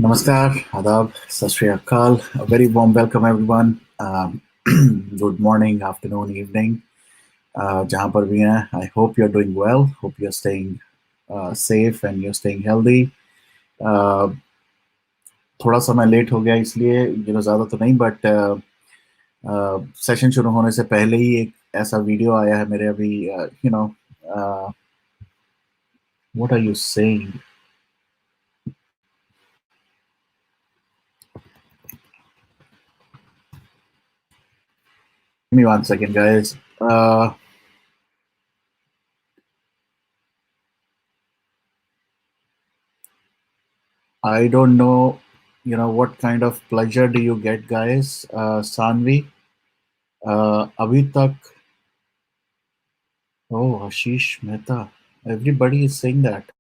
Namaskar, Adab, Sat Shri Akal. A very warm welcome, everyone. Good morning, afternoon, evening. जहाँ पर भी हैं, I hope you're doing well. Hope you're staying safe and you're staying healthy. Uh, थोड़ा सा मैं late हो गया इसलिए ज़्यादा तो नहीं बट सेशन शुरू होने से पहले ही एक ऐसा वीडियो आया है मेरे अभी what are you saying give me one second guys I don't know, what kind of pleasure do you get, guys? Sanvi, अभी तक, oh, Ashish Mehta. Everybody is saying that.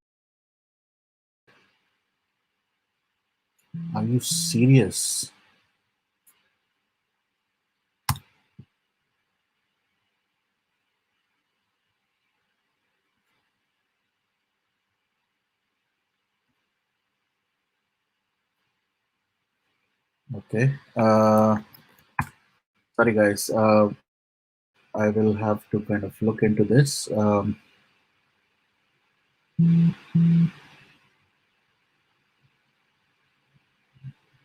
Are you serious? Okay. Sorry, guys. I will have to kind of look into this.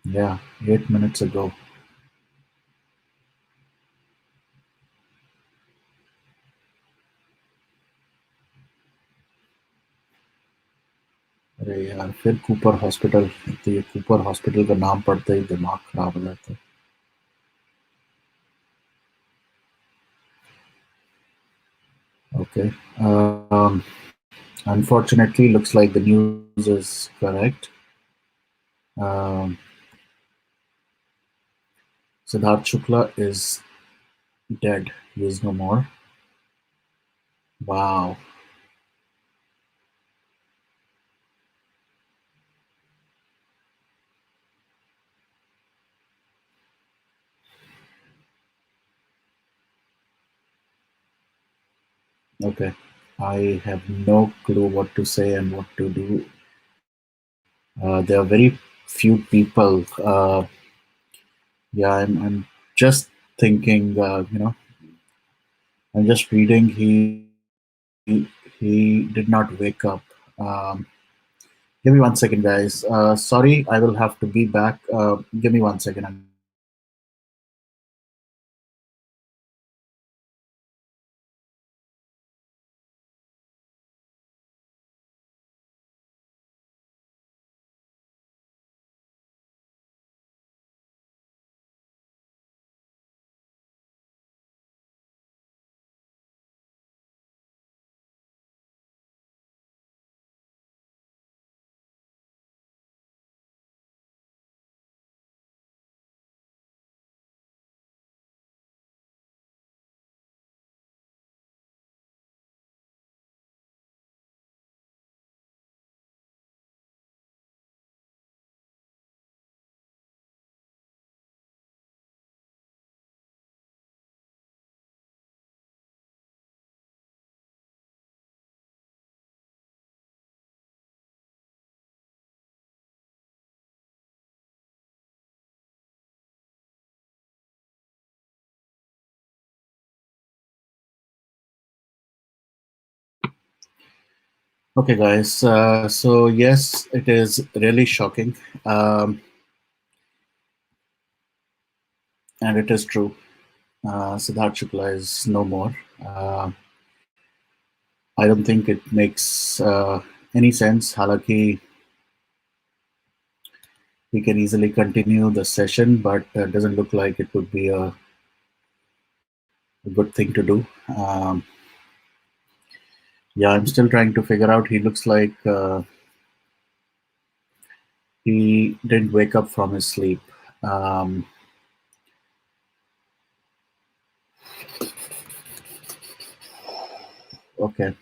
Yeah, 8 minutes ago. अरे यार फिर Cooper hospital तो ये Cooper hospital का नाम पढ़ते ही दिमाग खराब हो जाता है Okay. Unfortunately, looks like the news is correct. Um, Siddharth Shukla is dead. He is no more. Wow. Okay. I have no clue what to say and what to do. There are very few people. Yeah, I'm just thinking. I'm just reading. He did not wake up. Um, Give me one second, guys. Sorry, I will have to be back. Give me one second. Okay, guys. So yes, it is really shocking, um, and it is true. Siddharth Shukla is no more. I don't think it makes any sense. Halaki, we can easily continue the session, but doesn't look like it would be a good thing to do. Yeah, I'm still trying to figure out. He looks like he didn't wake up from his sleep. Um, okay.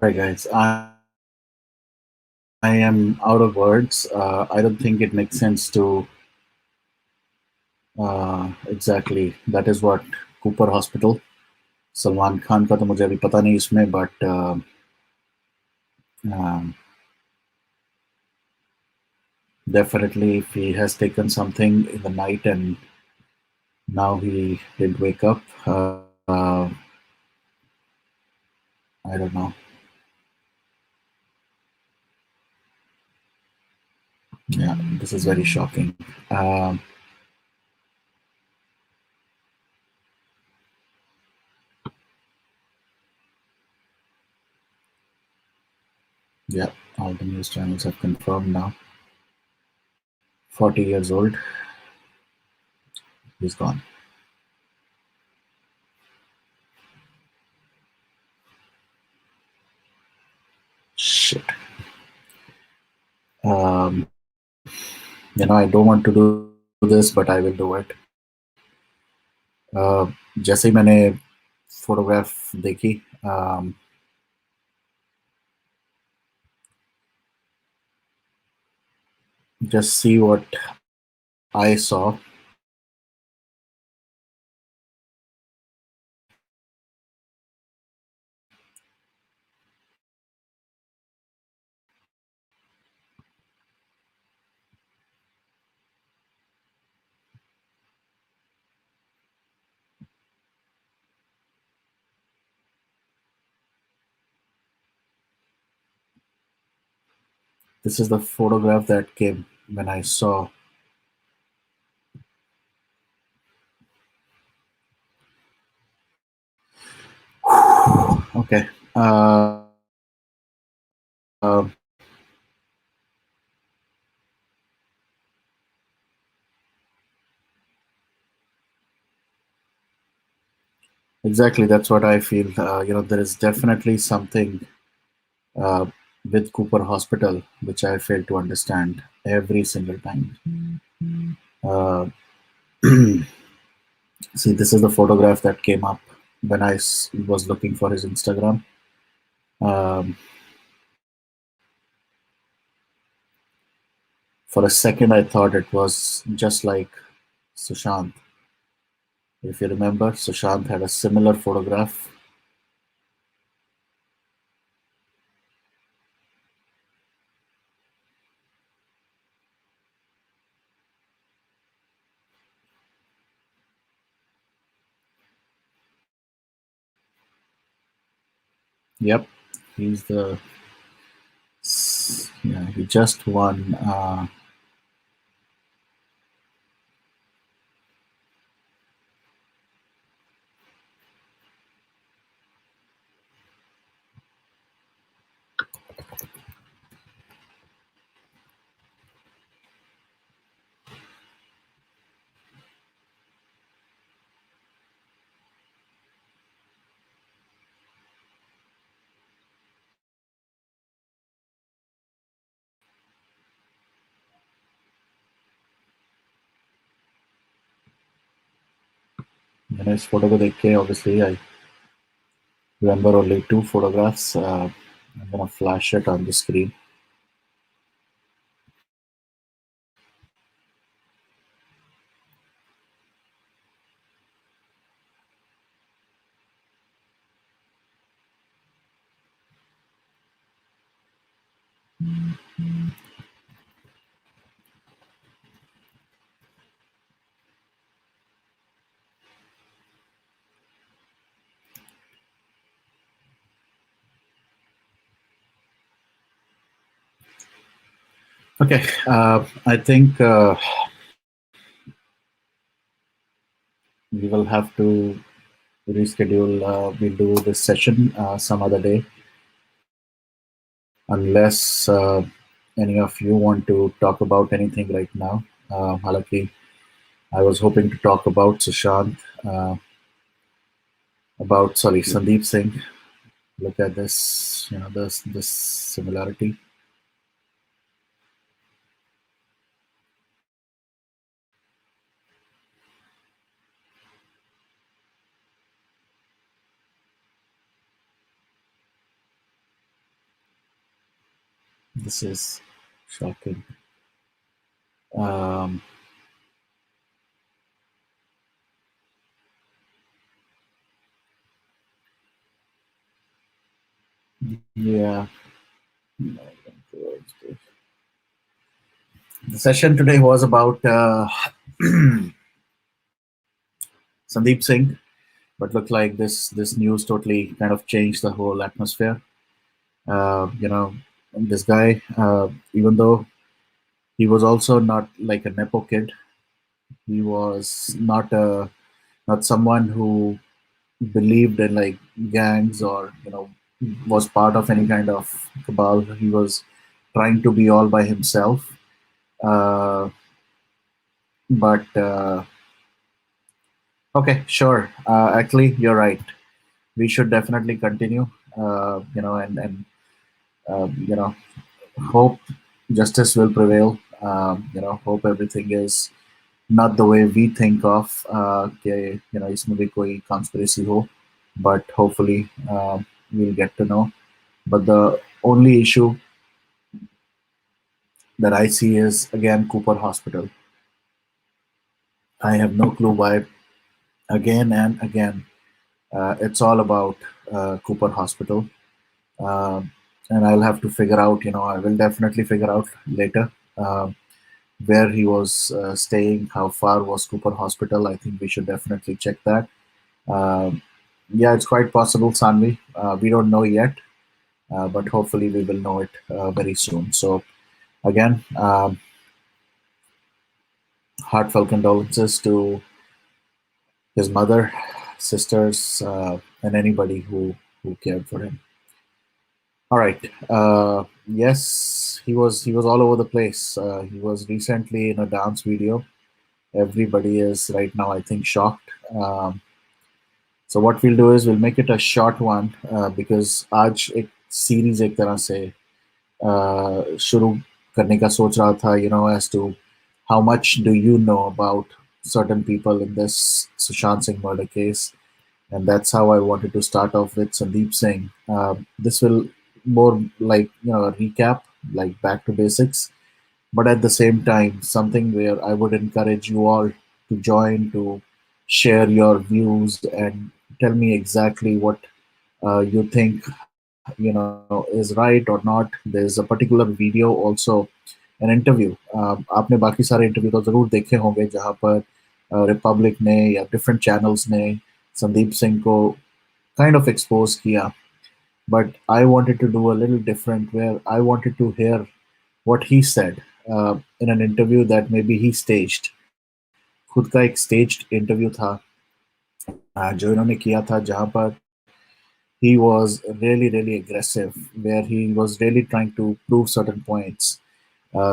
All right, guys. I am out of words. I don't think it makes sense to exactly. That is what Cooper Hospital. Salman Khan का तो मुझे अभी पता नहीं इसमें, but um, definitely if he has taken something in the night and now he did wake up. I don't know. Yeah, this is very shocking. Yeah, all the news channels have confirmed now. 40 years old, he's gone. Shit. Um, I don't want to do this, but I will do it. जैसे ही मैंने photograph देखी, just see what I saw. This is the photograph that came when I saw. Okay. Uh, exactly, that's what I feel. There is definitely something uh, with Cooper Hospital which I fail to understand every single time. Uh, See, this is the photograph that came up when I was looking for his Instagram. Um, for a second, I thought it was just like Sushant. If you remember, Sushant had a similar photograph. Yep, he's the yeah. He just won. इस photo को देख के obviously I remember only two photographs. I'm gonna flash it on the screen. Okay, I think we will have to reschedule. We'll do this session some other day, unless any of you want to talk about anything right now. Halaki, I was hoping to talk about Sushant, about sorry, Sandeep Singh. Look at this, this similarity. This is shocking. Um, yeah. The session today was about Sandeep Singh, but looked like this news totally kind of changed the whole atmosphere. You know, this guy, even though he was also not like a nepo kid, he was not someone who believed in like gangs or was part of any kind of cabal. He was trying to be all by himself. Uh, but okay, sure. Actually, you're right. We should definitely continue. And you know, hope justice will prevail. Hope everything is not the way we think of कि इसमें भी कोई conspiracy हो, but hopefully we'll get to know. But the only issue that I see is again Cooper Hospital. I have no clue why. Again and again, it's all about Cooper Hospital, Um and I'll have to figure out. I will definitely figure out later where he was staying, how far was Cooper Hospital. I think we should definitely check that. Um yeah, it's quite possible, Sanvi. We don't know yet, but hopefully we will know it very soon. So again, heartfelt condolences to his mother, sisters, and anybody who cared for him. All right. Yes, he was all over the place. He was recently in a dance video. Everybody is right now, I think, shocked. So what we'll do is we'll make it a short one because आज एक series एक तरह से शुरू करने का सोच रहा था, as to how much do you know about certain people in this Sushant Singh murder case, and that's how I wanted to start off with Sandeep Singh. This will more like a recap, like back to basics, but at the same time something where I would encourage you all to join, to share your views and tell me exactly what you think is right or not. There's a particular video also, an interview. आपने बाकी सारे interview तो ज़रूर देखे होंगे जहाँ पर Republic ने या डिफरेंट चैनल्स ने संदीप सिंह को kind of expose किया. But I wanted to do a little different, where I wanted to hear what he said in an interview that maybe he staged. खुद का एक staged interview था जो इन्होंने किया था, जहाँ पर he was really aggressive, where he was really trying to prove certain points.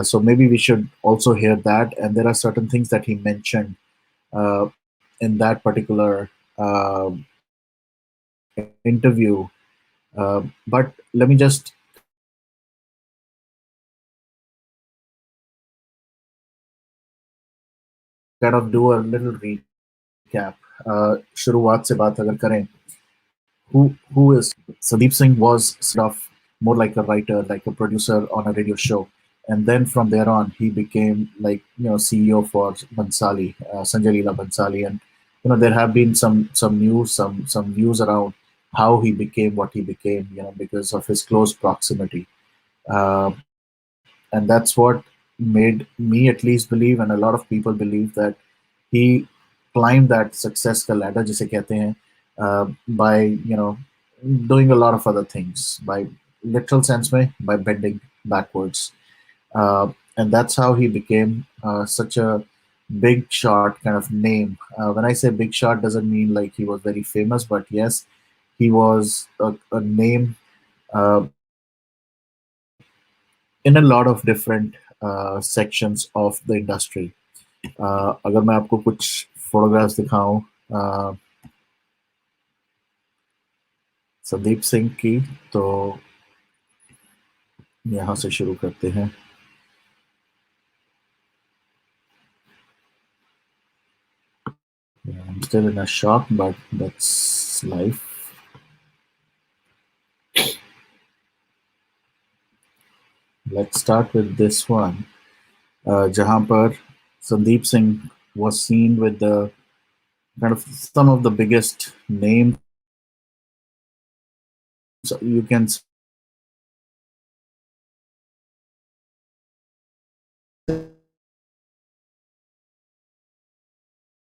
So maybe we should also hear that. And there are certain things that he mentioned in that particular interview. But let me just kind of do a little recap. शुरुआत से बात अगर करें, who is Sandeep Singh was started off more like a writer, like a producer on a radio show, and then from there on he became like CEO for Bansali, Sanjay Leela Bansali, and there have been some news, some views around how he became what he became, because of his close proximity. And that's what made me at least believe, and a lot of people believe, that he climbed that success का ladder जिसे कहते हैं by doing a lot of other things, by literal sense में by bending backwards. And that's how he became such a big shot kind of name. When I say big shot, doesn't mean like he was very famous, but yes, he was a name in a lot of different sections of the industry. अगर मैं आपको कुछ photographs दिखाऊं संदीप सिंह की, तो यहाँ से शुरू करते हैं. Yeah, I'm still in a shock, but that's life. let's start with this one. जहाँ पर Sandeep Singh was seen with the kind of some of the biggest names you can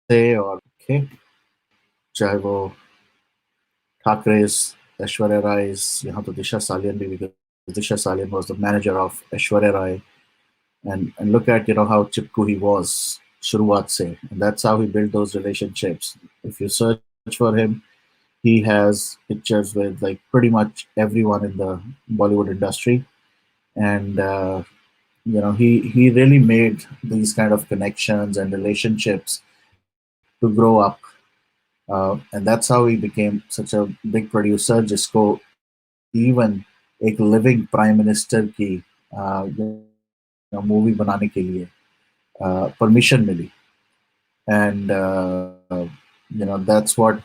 say, or okay, चाहे वो ठाकरे's, Aishwarya Rai's, यहाँ तो दिशा सालियन भी, because Disha Salian was the manager of Aishwarya Rai, and look at how chipku he was शुरुआत से, and that's how he built those relationships. If you search for him, he has pictures with like pretty much everyone in the Bollywood industry, and he really made these kind of connections and relationships to grow up, and that's how he became such a big producer, जिसको even एक living prime minister की movie बनाने के लिए permission मिली, and that's what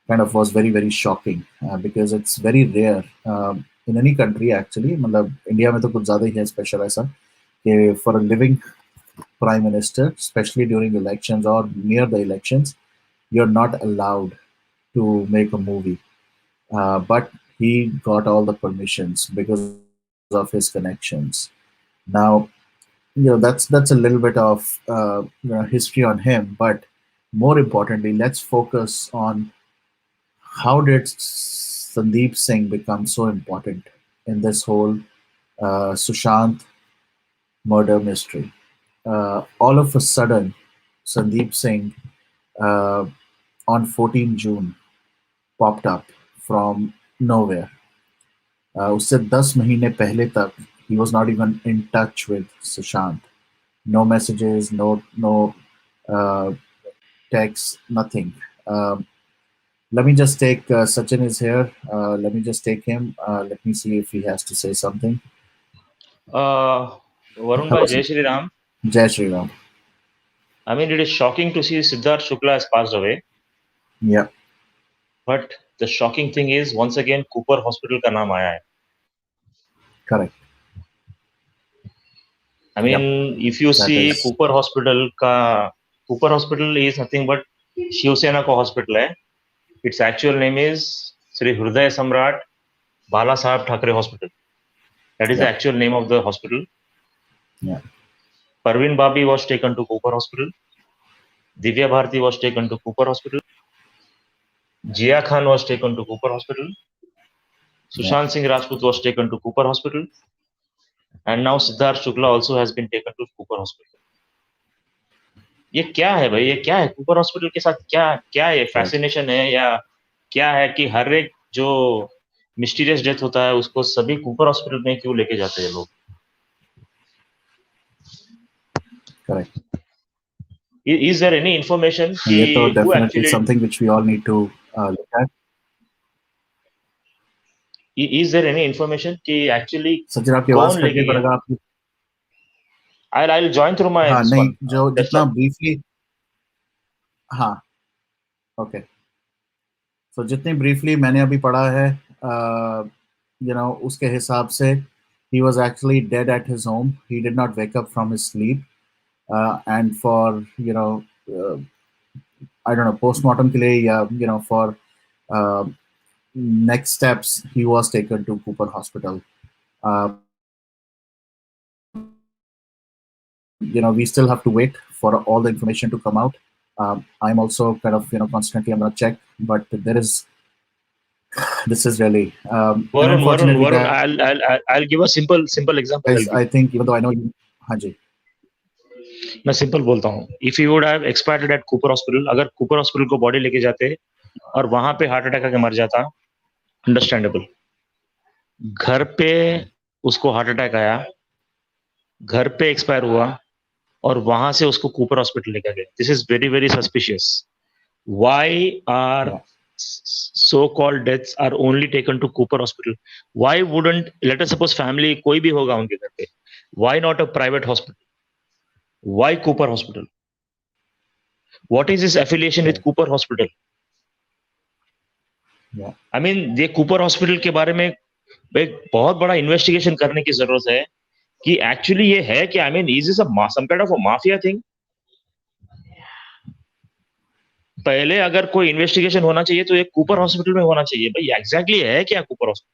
kind of was very very shocking, because it's very rare in any country actually. मतलब India में तो कुछ ज़्यादा ही है स्पेशल ऐसा कि for a living prime minister, especially during elections or near the elections, you're not allowed to make a movie. But he got all the permissions because of his connections. Now, that's a little bit of history on him, but more importantly, let's focus on how did Sandeep Singh become so important in this whole Sushant murder mystery. All of a sudden, Sandeep Singh uh, on 14 June popped up from nowhere. उससे 10 महीने पहले तक he was not even in touch with Sushant. No messages, no uh, texts, nothing. Let me just take Sachin is here. Let me just take him. Let me see if he has to say something. Varun Hello, bhai, sir. Jai Shri Ram. Jai Shri Ram. I mean, it is shocking to see Siddharth Shukla has passed away. Yeah. But the shocking thing is, once again, Cooper Hospital का नाम आया है. Correct. I mean, if you That see is Cooper Hospital is nothing but Shiv Sena का hospital है. Its actual name is Sri Hriday Samrat Bala Saheb Thackeray Hospital. That is the yeah, actual name of the hospital. yeah, Parveen Babi was taken to Cooper Hospital. Divya Bharti was taken to Cooper Hospital. Jia Khan was taken to Cooper Hospital. yeah. Sushant Singh Rajput was taken to Cooper Hospital. And now Siddharth Shukla also has been taken to Cooper Hospital. ये क्या है भाई? ये क्या है? Cooper hospital के साथ क्या क्या ये फैसिनेशन है, या क्या है कि हर एक जो मिस्टीरियस डेथ होता है उसको सभी कूपर हॉस्पिटल में क्यों लेके जाते हैं लोग? Correct. Is there any information कि ये तो who definitely actually something which we all need to look at. is there any information कि actually सचिन आपकी आवाज कौन कट लेके गई, गया? पड़ेगा आपकी. I'll join through my हाँ this नहीं, one जो जितना desktop. ब्रीफली, हाँ ओके, तो जितनी ब्रीफली मैंने अभी पढ़ा है, उसके हिसाब से he was actually dead at his home. He did not wake up from his sleep, and for uh, I don't know, postmortem के लिए या for uh, next steps he was taken to Cooper Hospital. We still have to wait for all the information to come out. I'm also kind of constantly I'm gonna check, but this is really and unfortunately, Varun, guys, I'll give a simple example. I'll give. I think even though I know you, Haji, मैं simple बोलता हूँ. If you would have expired at Cooper Hospital, अगर Cooper Hospital को body लेके जाते और वहां पे हार्ट अटैक आके मर जाता, अंडरस्टैंडेबल. घर पे उसको हार्ट अटैक आया, घर पे एक्सपायर हुआ और वहां से उसको कूपर हॉस्पिटल लेके गए. This is very very suspicious. Why are yeah, so called deaths are only taken to Cooper Hospital? Why wouldn't, let us suppose family कोई भी होगा उनके घर पे, why not a private hospital? Why Cooper Hospital? What is his affiliation with right, Cooper Hospital? yeah, I mean, ये Cooper Hospital के बारे में एक बहुत बड़ा इन्वेस्टिगेशन करने की जरूरत है कि एक्चुअली ये है कि I mean is this some kind of a mafia thing. पहले अगर कोई इन्वेस्टिगेशन होना चाहिए तो ये कूपर हॉस्पिटल में होना चाहिए. भाई एग्जैक्टली है क्या कूपर हॉस्पिटल?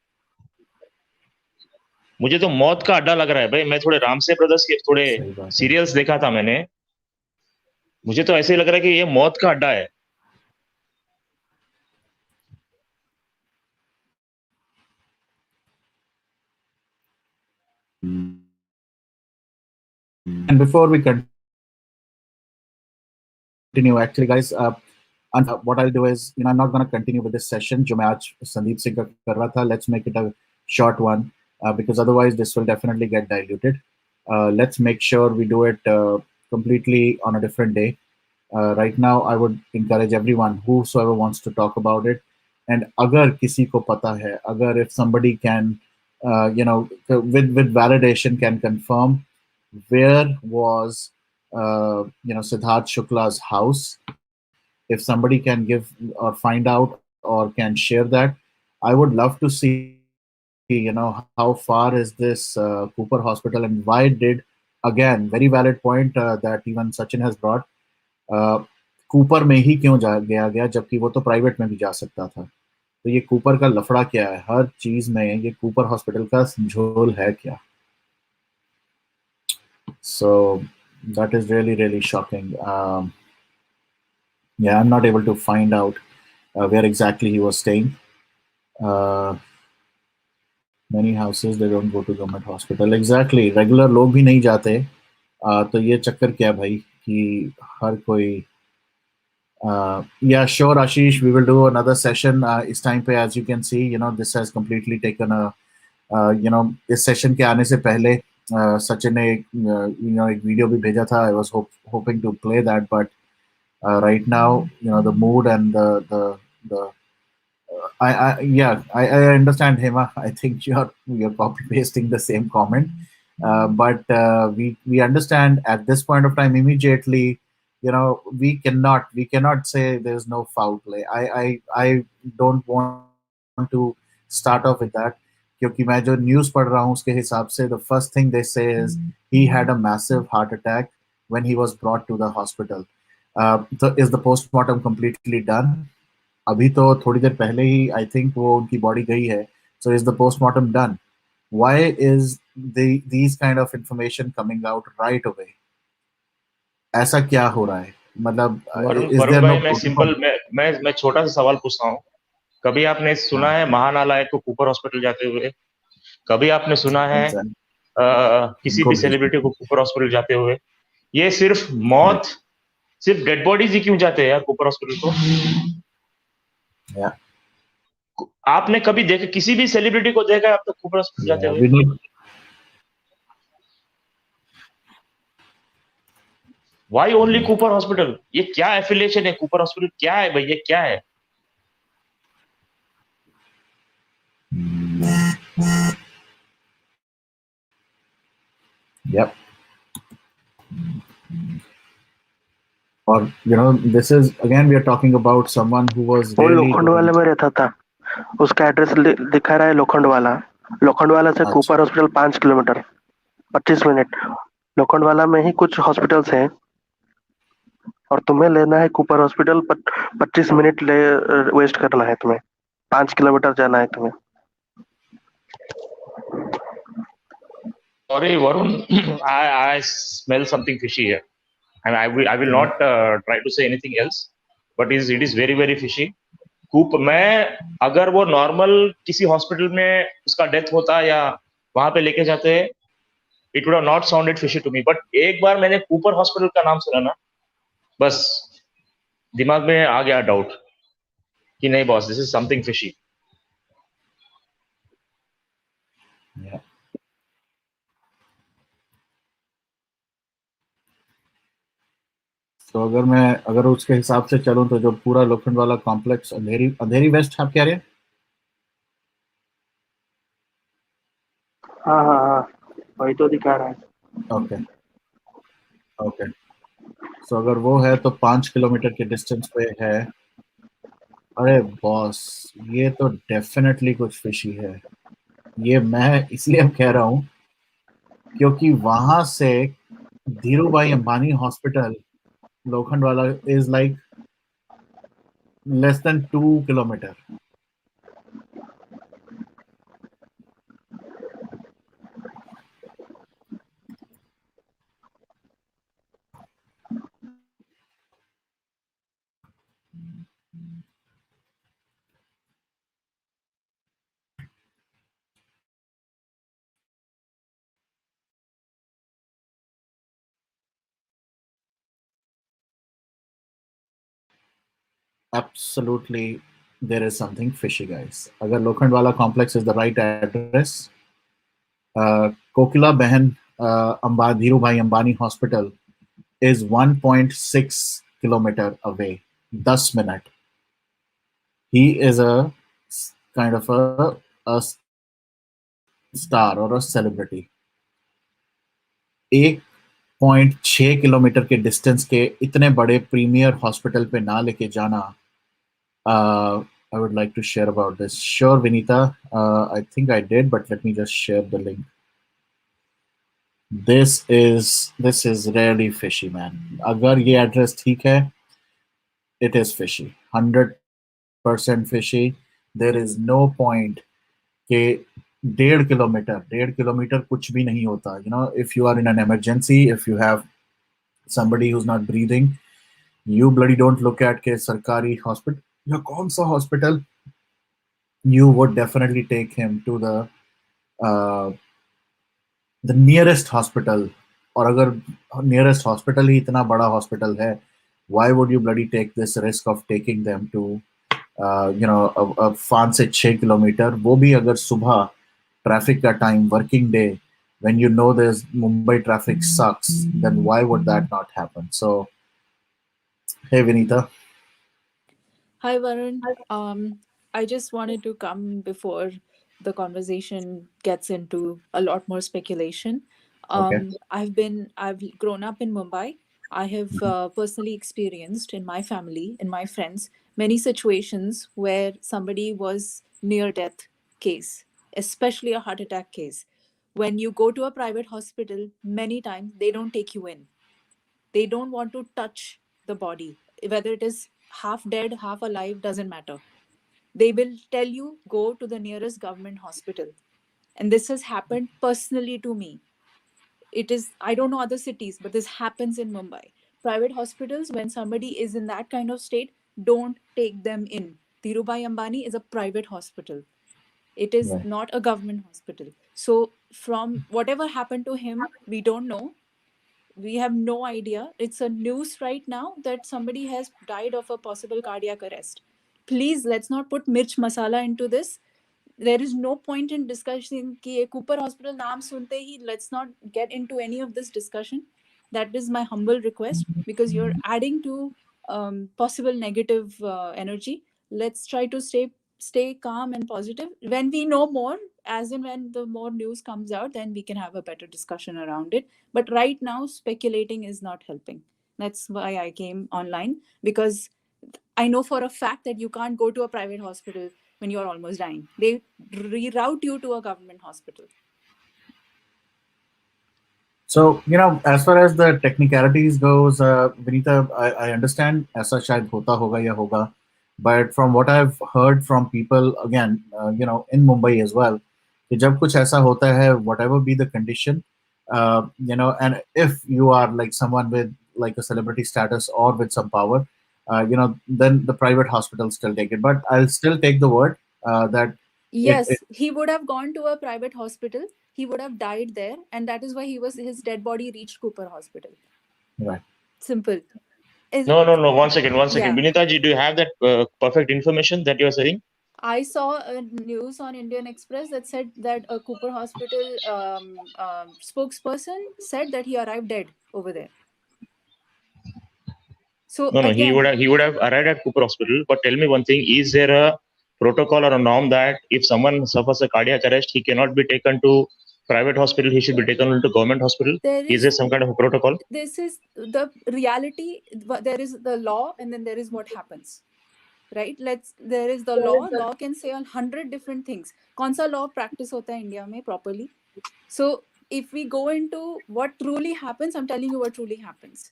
मुझे तो मौत का अड्डा लग रहा है भाई. मैं थोड़े रामसे ब्रदर्स के थोड़े सही बात है. सीरियल्स देखा था मैंने. मुझे तो ऐसे ही लग रहा है कि ये मौत का अड्डा है. And before we continue, actually, guys, and what I'll do is, I'm not going to continue with this session. जो मैं आज संदीप सिंह का कर रहा था. Let's make it a short one, because otherwise this will definitely get diluted. Let's make sure we do it completely on a different day. Right now, I would encourage everyone, whosoever wants to talk about it. And अगर किसी को पता है, अगर if somebody can, with validation can confirm where was, Siddharth Shukla's house. If somebody can give or find out or can share that, I would love to see, how far is this Cooper Hospital, and why did, again, very valid point that even Sachin has brought, Cooper में ही क्यों जा गया जबकि वो तो private में भी जा सकता था. तो ये कूपर का लफड़ा क्या है? हर चीज में ये कूपर हॉस्पिटल का झोल है क्या? So that is really, really shocking. Yeah, I'm not able to find out where exactly he was staying. uh, Many houses, they don't go to government hospital. Exactly, regular लोग भी नहीं जाते. तो ये चक्कर क्या है भाई कि हर कोई. Yeah, sure, Ashish, we will do another session. इस time पे, as you can see, this has completely taken a, इस session के आने से पहले सचिन ने एक वीडियो भी भेजा था. I was hoping to play that, but right now, the mood and the I understand, Hema. I think you're copy pasting the same comment, but we understand at this point of time immediately. We cannot say there's no foul play. I don't want to start off with that, क्योंकि मैं जो news पढ़ रहा हूँ उसके हिसाब से the first thing they say is he had a massive heart attack when he was brought to the hospital. So is the postmortem completely done? अभी तो थोड़ी देर पहले ही आई थिंक वो उनकी बॉडी गई है. So is the postmortem done? Why is these kind of information coming out right away? ऐसा क्या हो रहा है? मतलब Varun is Varun there no भाई, मैं प्रोटोकॉल? सिंपल मैं छोटा सा सवाल पूछता हूँ. कभी आपने सुना हाँ, है महानालायक को कूपर हॉस्पिटल जाते हुए? कभी आपने सुना है एग्जैक्ट. किसी उनको भी भेज सेलिब्रिटी को कूपर हॉस्पिटल जाते हुए? ये सिर्फ करेक्ट. मौत, सिर्फ डेड बॉडीज ही क्यों जाते हैं यार कूपर हॉस्पिटल को? या आपने कभी देखा, किसी भी सेलिब्रिटी को देखा है अब तक कूपर हॉस्पिटल जाते या हुए? We need. Why only Cooper hospital? ये क्या एफिलिएशन है? कूपर हॉस्पिटल क्या है भाई? ये क्या है? Yep. Or this is again, we are talking about someone who was वो really लोखंड going. वाले में रहता था. उसका एड्रेस दिखा रहा है लोखंड वाला से अच्छा. Cooper hospital 5 kilometre 25 minute. लोखंड वाला में ही कुछ हॉस्पिटल्स हैं और तुम्हें लेना है कूपर हॉस्पिटल. 25 मिनट वेस्ट करना है तुम्हें. 5 किलोमीटर जाना है तुम्हें. Sorry, Varun, I smell something fishy here, and I will not try to say anything else, but it is very very fishy. कूप मैं, अगर वो नॉर्मल किसी हॉस्पिटल में उसका डेथ होता या वहां पे लेके जाते, it would have not sounded fishy to me. But एक बार मैंने कूपर हॉस्पिटल का नाम सुना ना, बस दिमाग में आ गया डाउट कि नहीं boss, this is something fishy. Yeah. तो अगर उसके हिसाब से चलूं तो जो पूरा लोखंड वाला कॉम्प्लेक्स, अंधेरी अंधेरी वेस्ट, आप कह रहे हैं? हाँ हाँ हाँ, वही तो दिखा रहा है. ओके. ओके. सो अगर वो है तो 5 किलोमीटर के डिस्टेंस पे है. अरे बॉस, ये तो डेफिनेटली कुछ फिशी है. ये मैं इसलिए कह रहा हूँ क्योंकि वहां से धीरू भाई Ambani hospital Lokhandwala is like less than 2 kilometre. Absolutely, there is something fishy, guys. अगर Lokhandwala complex is the right address, कोकिला बहन धीरू भाई Ambani hospital is 1.6 kilometer away. 10 minute. He is a kind of a star or a celebrity. 1.6 kilometre के distance के इतने बड़े premiere hospital पे ना लेके जाना. I would like to share about this. Sure, Vinita. I think I did, but let me just share the link. This is really fishy, man. अगर ये एड्रेस ठीक है, it is fishy. 100% fishy. There is no point कि 1.5 kilometre कुछ भी नहीं होता. You know, if you are in an emergency, if you have somebody who's not breathing, you bloody don't look at के सरकारी हॉस्पिटल या कौन सा hospital, you would definitely take him to uh, the nearest hospital. और अगर nearest hospital ही इतना बड़ा hospital है, why would you bloody take this risk of taking them to a 5 से 6 किलोमीटर, वो भी अगर सुबह ट्रैफिक का time, working day, when you know there's Mumbai traffic sucks, then why would that not happen? So, hey Vinita. Hi, Varun. I just wanted to come before the conversation gets into a lot more speculation. Okay. I've grown up in Mumbai. I have personally experienced in my family, in my friends, many situations where somebody was near death case, especially a heart attack case. When you go to a private hospital, many times they don't take you in. They don't want to touch the body, whether it is half dead, half alive, doesn't matter. They will tell you go to the nearest government hospital. And this has happened personally to me. It is, I don't know other cities, but this happens in Mumbai. Private hospitals, when somebody is in that kind of state, don't take them in. Dhirubhai Ambani is a private hospital. It is Right. not a government hospital. So from whatever happened to him, we don't know. We have no idea. It's a news right now that somebody has died of a possible cardiac arrest. Please, let's not put mirch masala into this. There is no point in discussing कि ये Cooper Hospital नाम सुनते ही let's not get into any of this discussion. That is my humble request, because you're adding to possible negative energy. Let's try to stay calm and positive. When we know more, as in when the more news comes out, then we can have a better discussion around it. But right now, speculating is not helping. That's why I came online, because I know for a fact that you can't go to a private hospital when you're almost dying. They reroute you to a government hospital. So, as far as the technicalities goes, Vinita, I understand ऐसा शायद होता होगा या होगा, but from what I've heard from people, again, in Mumbai as well, कि जब कुछ ऐसा होता है, whatever be the condition, and if you are like someone with like a celebrity status or with some power, then the private hospitals still take it. But I'll still take the word that it Yes, he would have gone to a private hospital. He would have died there, and that is why his dead body reached Cooper Hospital. right. Simple. No. One second. Yeah. Vinita ji, do you have that perfect information that you are saying? I saw a news on Indian Express that said that a Cooper Hospital spokesperson said that he arrived dead over there. So No. again, He would have arrived at Cooper Hospital. But tell me one thing: is there a protocol or a norm that if someone suffers a cardiac arrest, he cannot be taken to private hospital? He should be taken into government hospital. there Is is there some kind of a protocol? this is the reality. There is the law, and then there is what happens, right? There is the law can say 100 different things. कौन सा law practice होता है India में properly? So if we go into what truly happens, I'm telling you what truly happens.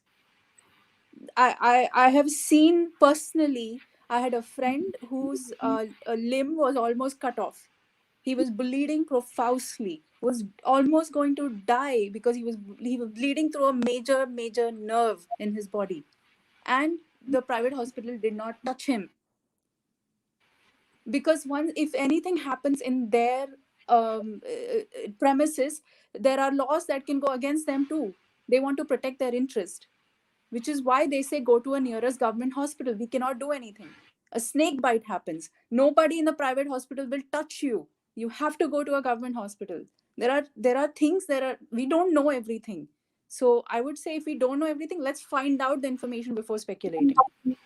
I have seen personally, I had a friend whose a limb was almost cut off. He was bleeding profusely, was almost going to die because he was bleeding through a major nerve in his body. And the private hospital did not touch him. Because once, if anything happens in their premises, there are laws that can go against them too. They want to protect their interest, which is why they say go to a nearest government hospital. We cannot do anything. A snake bite happens, nobody in the private hospital will touch you. You have to go to a government hospital. There are things, we don't know everything. So I would say, if we don't know everything, let's find out the information before speculating.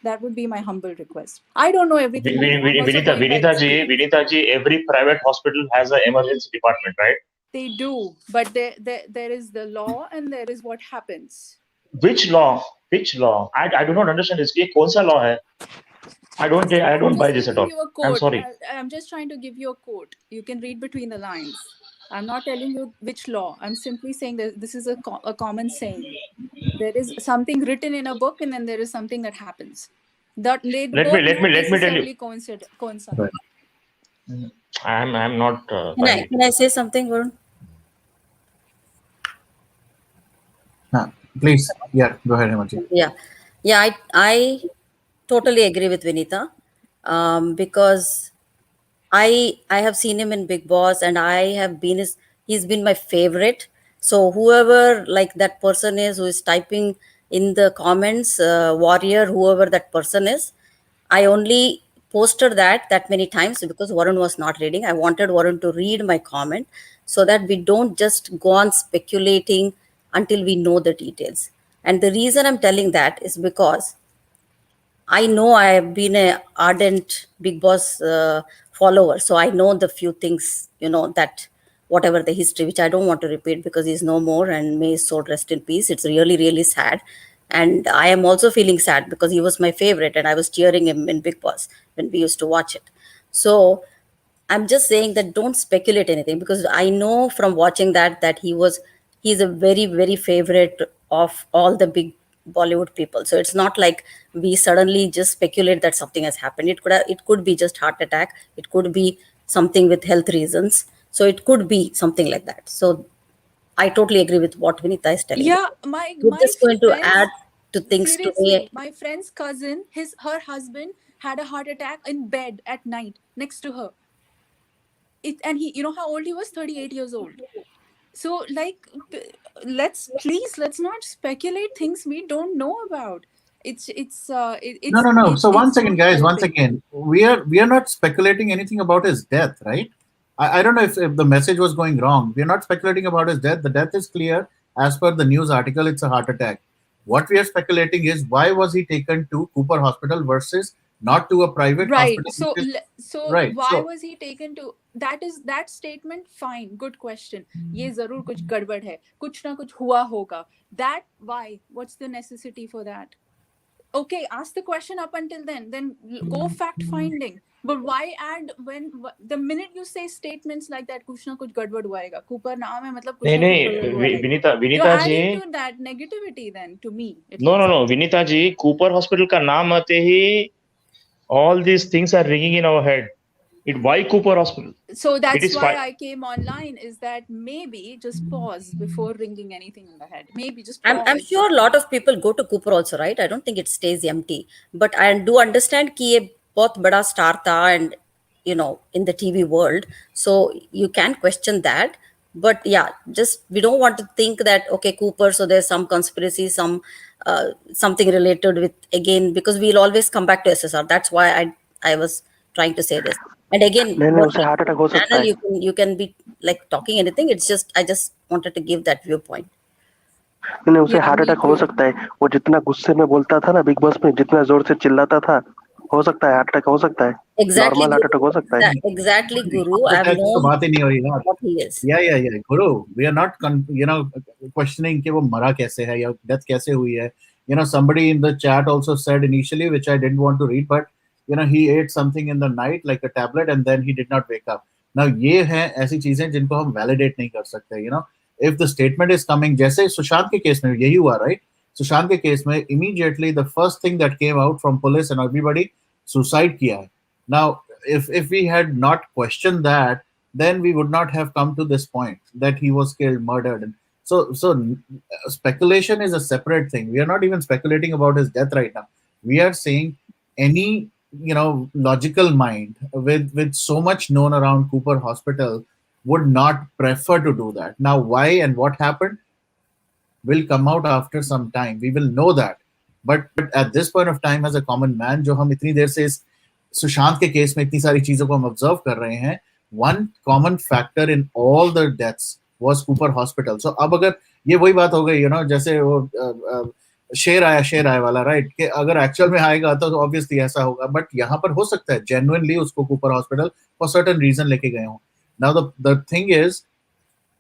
That would be my humble request. I don't know everything either. I'm also going by experience. Vinita ji, every private hospital has an emergency department, right? They do, but there is the law and there is what happens. Which law? Which law? I do not understand this. ये कौन सा law है? I don't buy this at all. I'm sorry. I'm just trying to give you a quote. You can read between the lines. I'm not telling you which law. I'm simply saying that this is a common saying. There is something written in a book, and then there is something that happens. That they Let me tell you. Coincide. Right. I'm not. Can I say something, Varun? Please, yeah, go ahead, Himanshu. Yeah. I totally agree with Vinita, because I have seen him in Big Boss, and he's been my favorite. So whoever like that person is who is typing in the comments, warrior, whoever that person is, I only posted that many times because Varun was not reading. I wanted Varun to read my comment so that we don't just go on speculating until we know the details. And the reason I'm telling that is because I know I have been an ardent Big Boss follower, so I know the few things, that whatever the history, which I don't want to repeat because he's no more, and may his soul rest in peace. It's really, really sad. And I am also feeling sad because he was my favorite and I was cheering him in Big Boss when we used to watch it. So I'm just saying that don't speculate anything, because I know from watching that he's a very, very favorite of all the big Bollywood people. So it's not like we suddenly just speculate that something has happened. It could be just heart attack. It could be something with health reasons. So it could be something like that. So I totally agree with what Vinita is telling. Yeah, We're just going to add to things seriously, today. my friend's cousin, her husband had a heart attack in bed at night next to her. And he, how old he was? 38 years old. So let's not speculate things we don't know about. It's No. So once again, guys, we are not speculating anything about his death, right? I don't know if the message was going wrong. We are not speculating about his death. The death is clear. As per the news article, it's a heart attack. What we are speculating is, why was he taken to Cooper Hospital versus not to a private hospital? Why was he taken to that statement? Fine, good question. ये जरूर कुछ गड़बड़ है, कुछ ना कुछ हुआ होगा. That why? What's the necessity for that? Okay, ask the question up until then go fact finding. But why add when the minute you say statements like that, कुछ ना कुछ गड़बड़ हुआएगा, Cooper नाम है मतलब कुछ ना कुछ गड़बड़ हुआएगा. Vinita You're ji, adding to that negativity then, to me. No, Vinita ji, Cooper Hospital का नाम आते ही all these things are ringing in our head. Why Cooper Hospital? So that's why I came online, is that maybe just pause before ringing anything in the head. Maybe just pause. I'm sure a lot of people go to Cooper also, right? I don't think it stays empty. But I do understand कि ये बहुत बड़ा star था, and in the TV world, so you can question that. But yeah, just we don't want to think that okay, Cooper, so there's some conspiracy, something related with, again, because we'll always come back to SSR. That's why I was trying to say this. And again, heart attack हो सकता है. you can be like talking anything. It's just I just wanted to give that viewpoint. नहीं, उसे heart attack हो सकता है. वो जितना गुस्से में बोलता था ना बिग बॉस में, जितना जोर से चिल्लाता था, हो सकता है हार्ट अटैक हो सकता है. Exactly. नॉर्मल हार्ट अटैक हो सकता है. Exactly, Guru. I have no. बात ही नहीं हो रही ना. What he is. Yeah. Guru, we are not questioning कि वो मरा कैसे है या death कैसे हुई है. Somebody in the chat also said initially, which I didn't want to read, but he ate something in the night like a tablet and then he did not wake up. Now ये हैं ऐसी चीजें जिनको हम validate नहीं कर सकते. if the statement is coming, जैसे सुशांत के केस में यही हुआ, right? सुशांत के केस में immediately the first thing that came out from police and everybody, suicide किया है. Now, if we had not questioned that, then we would not have come to this point that he was killed, murdered. And so speculation is a separate thing. We are not even speculating about his death right now. We are saying any logical mind with so much known around Cooper Hospital would not prefer to do that. Now, why and what happened will come out after some time. We will know that. But at this point of time, as a common man, जो हम इतनी देर से इस सुशांत के case में इतनी सारी चीजों को हम ऑब्जर्व कर रहे हैं, one common factor in all the deaths was Cooper Hospital. So अब अगर ये वही बात हो गई, जैसे वो शेर आया वाला, राइट, कि अगर एक्चुअल में आएगा तो ऑब्वियसली ऐसा होगा, बट यहाँ पर हो सकता है जेन्युइनली उसको Cooper hospital for certain reason लेके गए हों. Now the thing is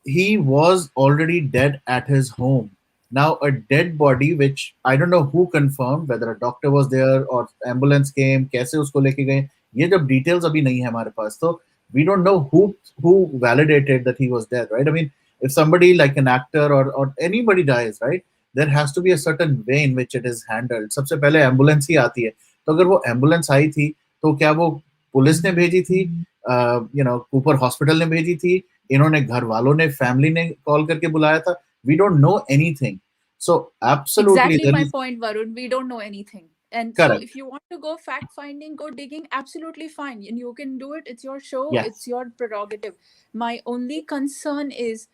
he was already dead at his home. Now, a dead body, which I don't know who confirmed, whether a doctor was there or ambulance came, कैसे उसको लेके गए, ये जब details अभी नहीं है हमारे पास, तो we don't know who validated that he was dead, right? I mean, if somebody like an actor or anybody dies, right, there has to be a certain way in which it is handled. सबसे पहले ambulance ही आती है, तो अगर वो ambulance आई थी तो क्या वो पुलिस ने भेजी थी, कूपर हॉस्पिटल ने भेजी थी, इन्होंने घर वालों ने, फैमिली ने कॉल करके बुलाया था? We don't know anything. So absolutely, exactly my point, Varun. We don't know anything. And correct. So if you want to go fact finding, go digging, absolutely fine. And you can do it. It's your show. Yes. It's your prerogative. My only concern is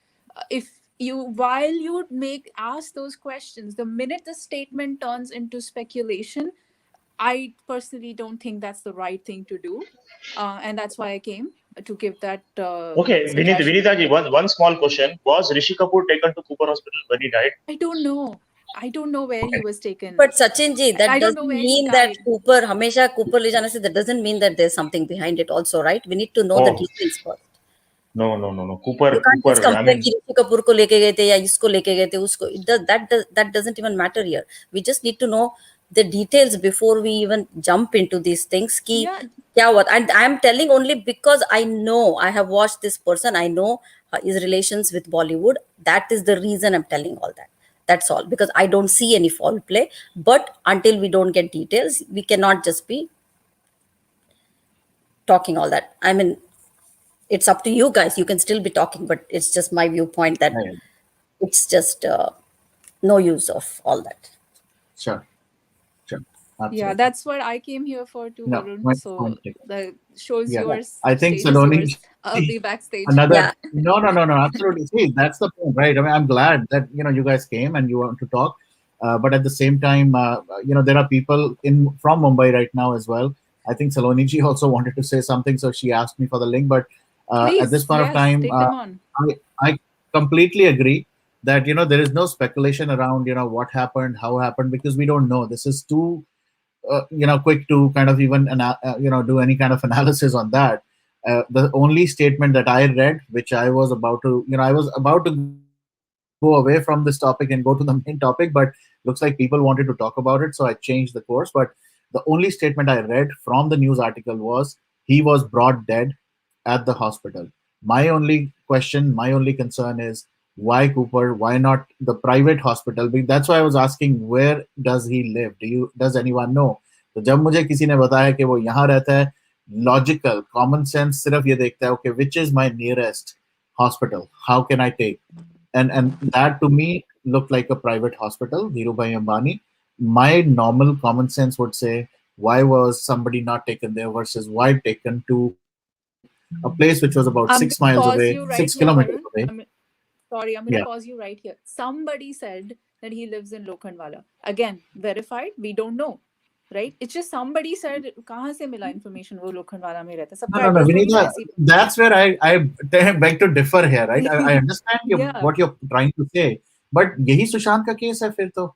if while you ask those questions, the minute the statement turns into speculation, I personally don't think that's the right thing to do. And that's why I came to give that Okay, suggestion. Vinita ji, one small question. Was Rishi Kapoor taken to Cooper Hospital when he died? I don't know where he was taken. But Sachin ji, that I don't know doesn't where he mean that died. Cooper हमेशा Cooper ले जाने से, that doesn't mean that there's something behind it also, right? We need to know the details first. No. Cooper, You can't just I compare mean, कि ऋषि कपूर को लेके गए थे या इसको लेके गए थे, उसको. That doesn't even matter here. We just need to know the details before we even jump into these things. कि क्या हुआ? And I am telling only because I know, I have watched this person. I know his relations with Bollywood. That is the reason I'm telling all that. That's all. Because I don't see any foul play. But until we don't get details, we cannot just be talking all that. I mean, it's up to you guys. You can still be talking, but it's just my viewpoint that it's just no use of all that. Sure. Absolutely. Yeah, that's what I came here for too, Varun. So the show's yours. I think Saloni, I'll be backstage. Another no, absolutely. See, that's the point, right? I mean, I'm glad that you guys came and you want to talk, but at the same time, there are people from Mumbai right now as well. I think Saloni ji also wanted to say something, so she asked me for the link. But at this point of time, I completely agree that there is no speculation around what happened, how happened, because we don't know. This is too quick to kind of even do any kind of analysis on that. The only statement that I read, which I was about to go away from this topic and go to the main topic, but looks like people wanted to talk about it, so I changed the course. But the only statement I read from the news article was he was brought dead at the hospital. My only question, my only concern is why Cooper? Why not the private hospital? That's why I was asking, where does he live? Does anyone know? तो जब मुझे किसी ने बताया कि वो यहाँ रहता है, logical, common sense सिर्फ ये देखता है, okay, which is my nearest hospital? How can I take? And that to me looked like a private hospital, Dhirubhai Ambani. My normal common sense would say, why was somebody not taken there versus why taken to a place which was about 6 miles away, 6 kilometers away? Sorry, I'm going to pause you right here. Somebody said that he lives in Lokhandwala. Again, verified, we don't know. Right? It's just somebody said, kahan se mila information wo Lokhandwala mein rehta? No, Vinita, that's where I beg to differ here, right? I understand what you're trying to say, but यही सुशांत का case है फिर तो.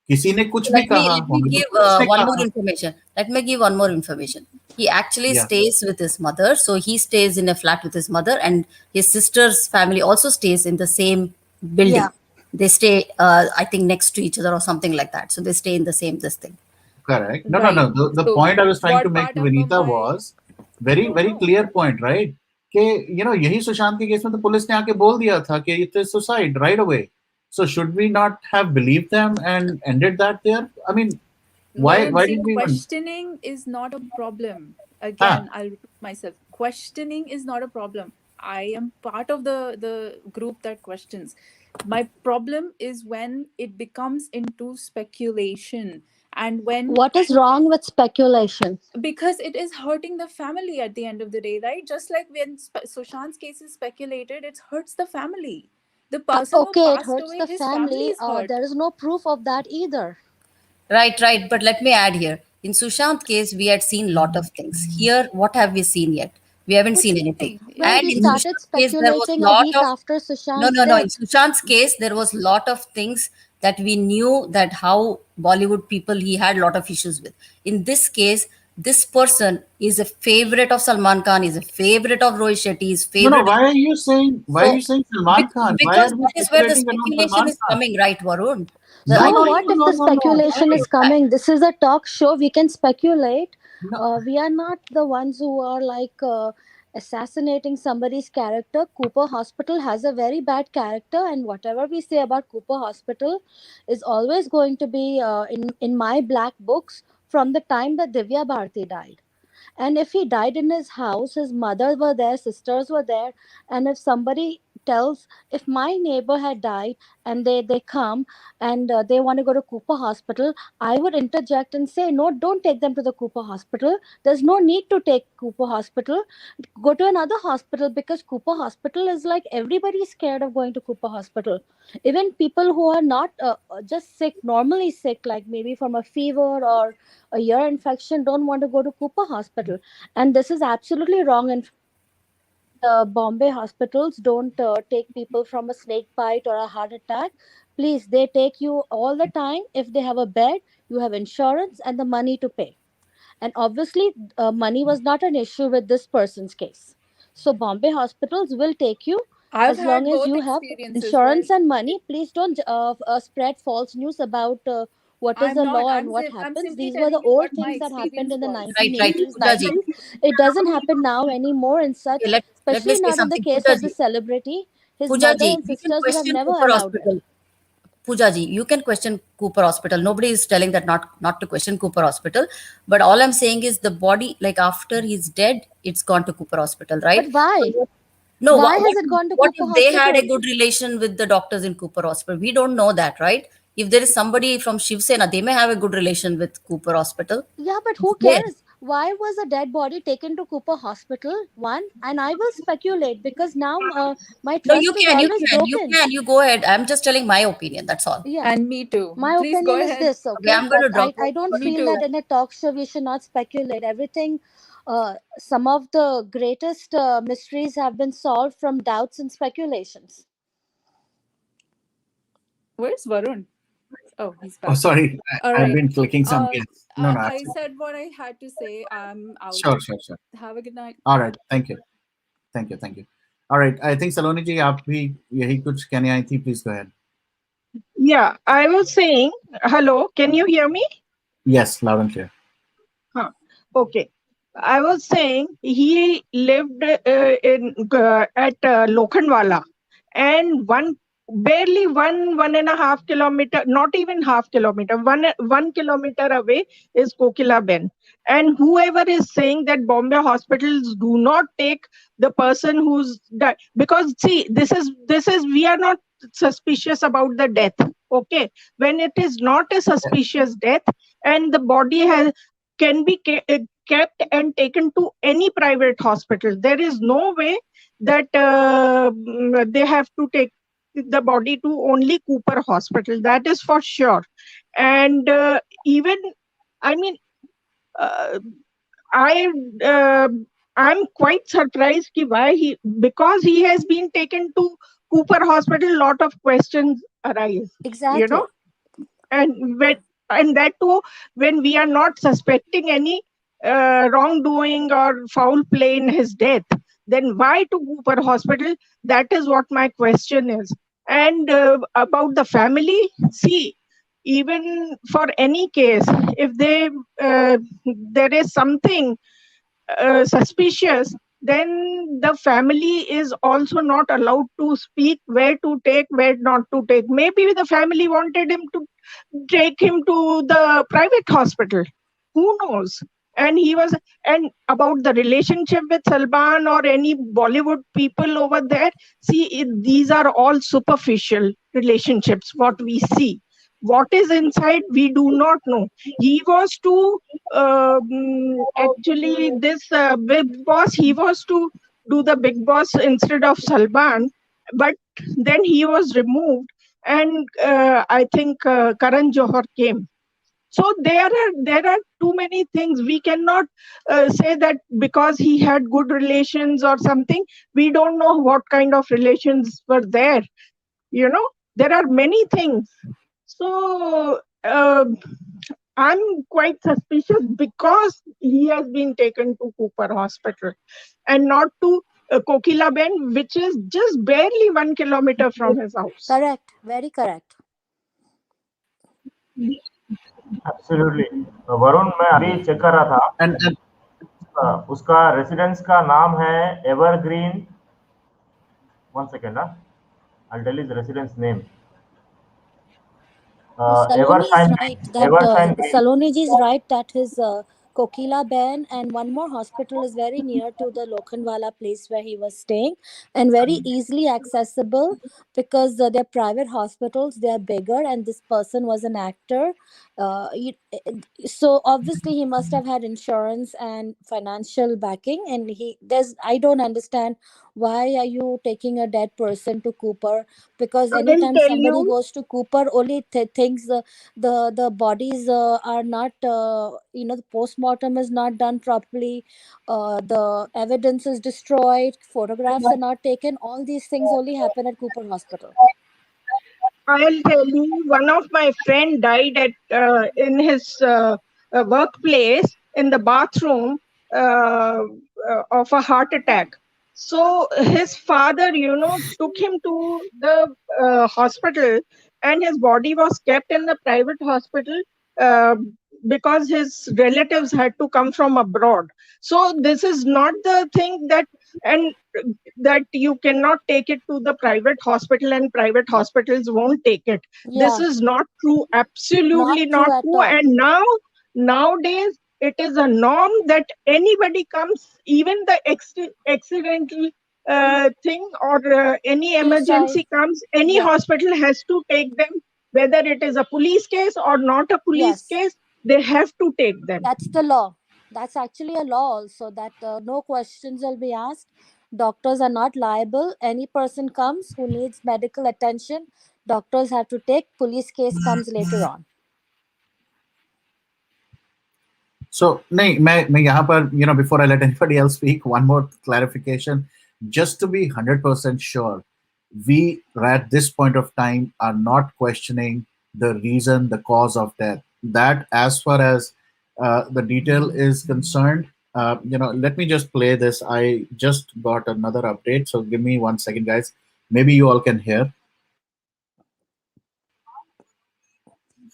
किसी ने कुछ भी कहा. Let me give one more information. Let me give one more information. He actually stays with his mother. So he stays in a flat with his mother, and his sister's family also stays in the same building. Yeah. They stay, I think, next to each other or something like that. So they stay in the same this thing. Correct. No. The point I was trying to make to Vinita was very clear point, right? कि यही सुशांत के case में तो police ने आके बोल दिया था कि it is suicide right away. So should we not have believed them and ended that there? I mean, Varun, why see, did we even? questioning is not a problem. Again, I'll repeat myself. Questioning is not a problem. I am part of the group that questions. My problem is when it becomes into speculation, and when What is wrong with speculation? because it is hurting the family at the end of the day, right? Just like when Sushant's case is speculated, it hurts the family. The person who Okay, it passed hurts away, the his family family. is hurt. There is no proof of that either. Right. But let me add here. In Sushant case, we had seen lot of things. Here, what have we seen yet? We haven't Which seen anything. thing? Well, And we in started Sushant's case, there was speculating a lot week of after no. Sushant's In death. Sushant's case, there was lot of things that we knew that how Bollywood people he had lot of issues with. In this case, this person is a favorite of Salman Khan, is a favorite of Rohit Shetty, is No. favorite. Why are you saying? Why are So you saying Salman Khan? Why because are we that is where the speculating around speculation Salman is Khan? coming, right, Varun? So I No. think what if the speculation Why? is coming? This is a talk show. We can speculate. No. We are not the ones who are like assassinating somebody's character. Cooper Hospital has a very bad character, and whatever we say about Cooper Hospital is always going to be in my black books from the time that Divya Bharti died. And if he died in his house, his mother were there, sisters were there, and if somebody tells, if my neighbor had died and they come and they want to go to Cooper Hospital, I would interject and say, no, don't take them to the Cooper Hospital. There's no need to take Cooper Hospital. Go to another hospital, because Cooper Hospital is like everybody's scared of going to Cooper Hospital. Even people who are not just sick, normally sick, like maybe from a fever or a ear infection, don't want to go to Cooper Hospital. And this is absolutely wrong. And Bombay hospitals don't take people from a snake bite or a heart attack. Please, they take you all the time. If they have a bed, you have insurance and the money to pay. And obviously, money was not an issue with this person's case. So Bombay hospitals will take you I've as long had as both you have experiences where insurance and money. Please don't spread false news about what is I'm the not. law and what I'm happens. simply These were telling the you old what my things that happened experience in the was. right. 1980s, Poojaji. 90s. It doesn't happen now anymore in such, Okay, let me especially say not in the something. case of the celebrity. His mother Pujaji, and you can sisters would have question never Cooper allowed it. Hospital. Pujaji, you can question Cooper Hospital. Nobody is telling that not to question Cooper Hospital. But all I'm saying is the body, like after he's dead, it's gone to Cooper Hospital, But right? why? No, Why has it gone to what Cooper if they had a Hospital? good relation with the doctors in Cooper Hospital? We don't know that, right? If there is somebody from Shiv Sena, they may have a good relation with Cooper Hospital. Yeah, but It's who there. cares? Why was a dead body taken to Cooper Hospital? One, and I will speculate because now my No, trust is always broken. you go ahead. I'm just telling my opinion. That's all. Yeah, And me too. my Please go opinion is ahead. this, Okay, okay? I'm going But to drop I don't Me feel too. that in a talk show we should not speculate. Everything, some of the greatest mysteries have been solved from doubts and speculations. Where's Varun? Oh, he's Oh, back. sorry. All I've right. been clicking some. Yes. No. I Absolutely. said what I had to say. I'm out. Sure. Have a good night. All right. Thank you. All right. I think Saloni ji, आप भी यही कुछ कहने आई थी. Please go ahead. Yeah, I was saying, hello, can you hear me? Yes, loud and clear. Huh. Okay. I was saying he lived at Lokhandwala, and barely 1.5 kilometer, not even half kilometer, 1 kilometer away is Kokila Ben. And whoever is saying that Bombay hospitals do not take the person who's died, because see, this is we are not suspicious about the death. Okay, when it is not a suspicious death and the body can be kept and taken to any private hospital. There is no way that they have to take the body to only Cooper Hospital. That is for sure. And even, I mean, uh, I I'm quite surprised because he has been taken to Cooper Hospital. Lot of questions arise, Exactly. and that too when we are not suspecting any wrongdoing or foul play in his death. Then why to Cooper Hospital? That is what my question is. And about the family, see, even for any case, if there is something suspicious, then the family is also not allowed to speak where to take, where not to take. Maybe the family wanted him to take him to the private hospital. Who knows? And he was, and about the relationship with Salman or any Bollywood people over there, see, these are all superficial relationships, what we see. What is inside, we do not know. He was to, actually, this Big Boss, he was to do the Big Boss instead of Salman, but then he was removed, and I think Karan Johar came. So there are too many things. We cannot say that because he had good relations or something. We don't know what kind of relations were there. There are many things. So I'm quite suspicious because he has been taken to Cooper Hospital and not to Kokila Ben, which is just barely 1 kilometer from his house. Correct. Very correct. Absolutely Varun, मैं अभी check कर रहा था, And उसका residence का नाम है evergreen. 1 second, I'll tell his residence name. Saloni is right that Evershine Green. Saloni ji is right that his Kokila Ben and one more hospital is very near to the Lokhandwala place where he was staying and very easily accessible because they're private hospitals, they are bigger, and this person was an actor. So obviously he must have had insurance and financial backing, and I don't understand why are you taking a dead person to Cooper, because I will anytime tell somebody you. goes to Cooper, only things the bodies are not the post-mortem is not done properly, the evidence is destroyed, photographs are not taken, all these things only happen at Cooper Hospital. I'll tell you, one of my friend died in his workplace in the bathroom of a heart attack. So his father, took him to the hospital, and his body was kept in the private hospital uh, because his relatives had to come from abroad. So this is not the thing and that you cannot take it to the private hospital and private hospitals won't take it. This Yeah, is not true, absolutely not true not at true. all. And nowadays it is a norm that anybody comes, even the accidental thing or any emergency Suicide. comes, any Yeah. hospital has to take them, whether it is a police case or not a police Yes, case, they have to take them. that's the law. That's actually a law also, that no questions will be asked. Doctors are not liable. Any person comes who needs medical attention, doctors have to take. Police case comes later on. so मैं यहाँ पर before I let anybody else speak, one more clarification, just to be 100% sure, we at this point of time are not questioning the reason, the cause of death. That, as far as the detail is concerned, let me just play this. I just got another update, so give me 1 second, guys. Maybe you all can hear.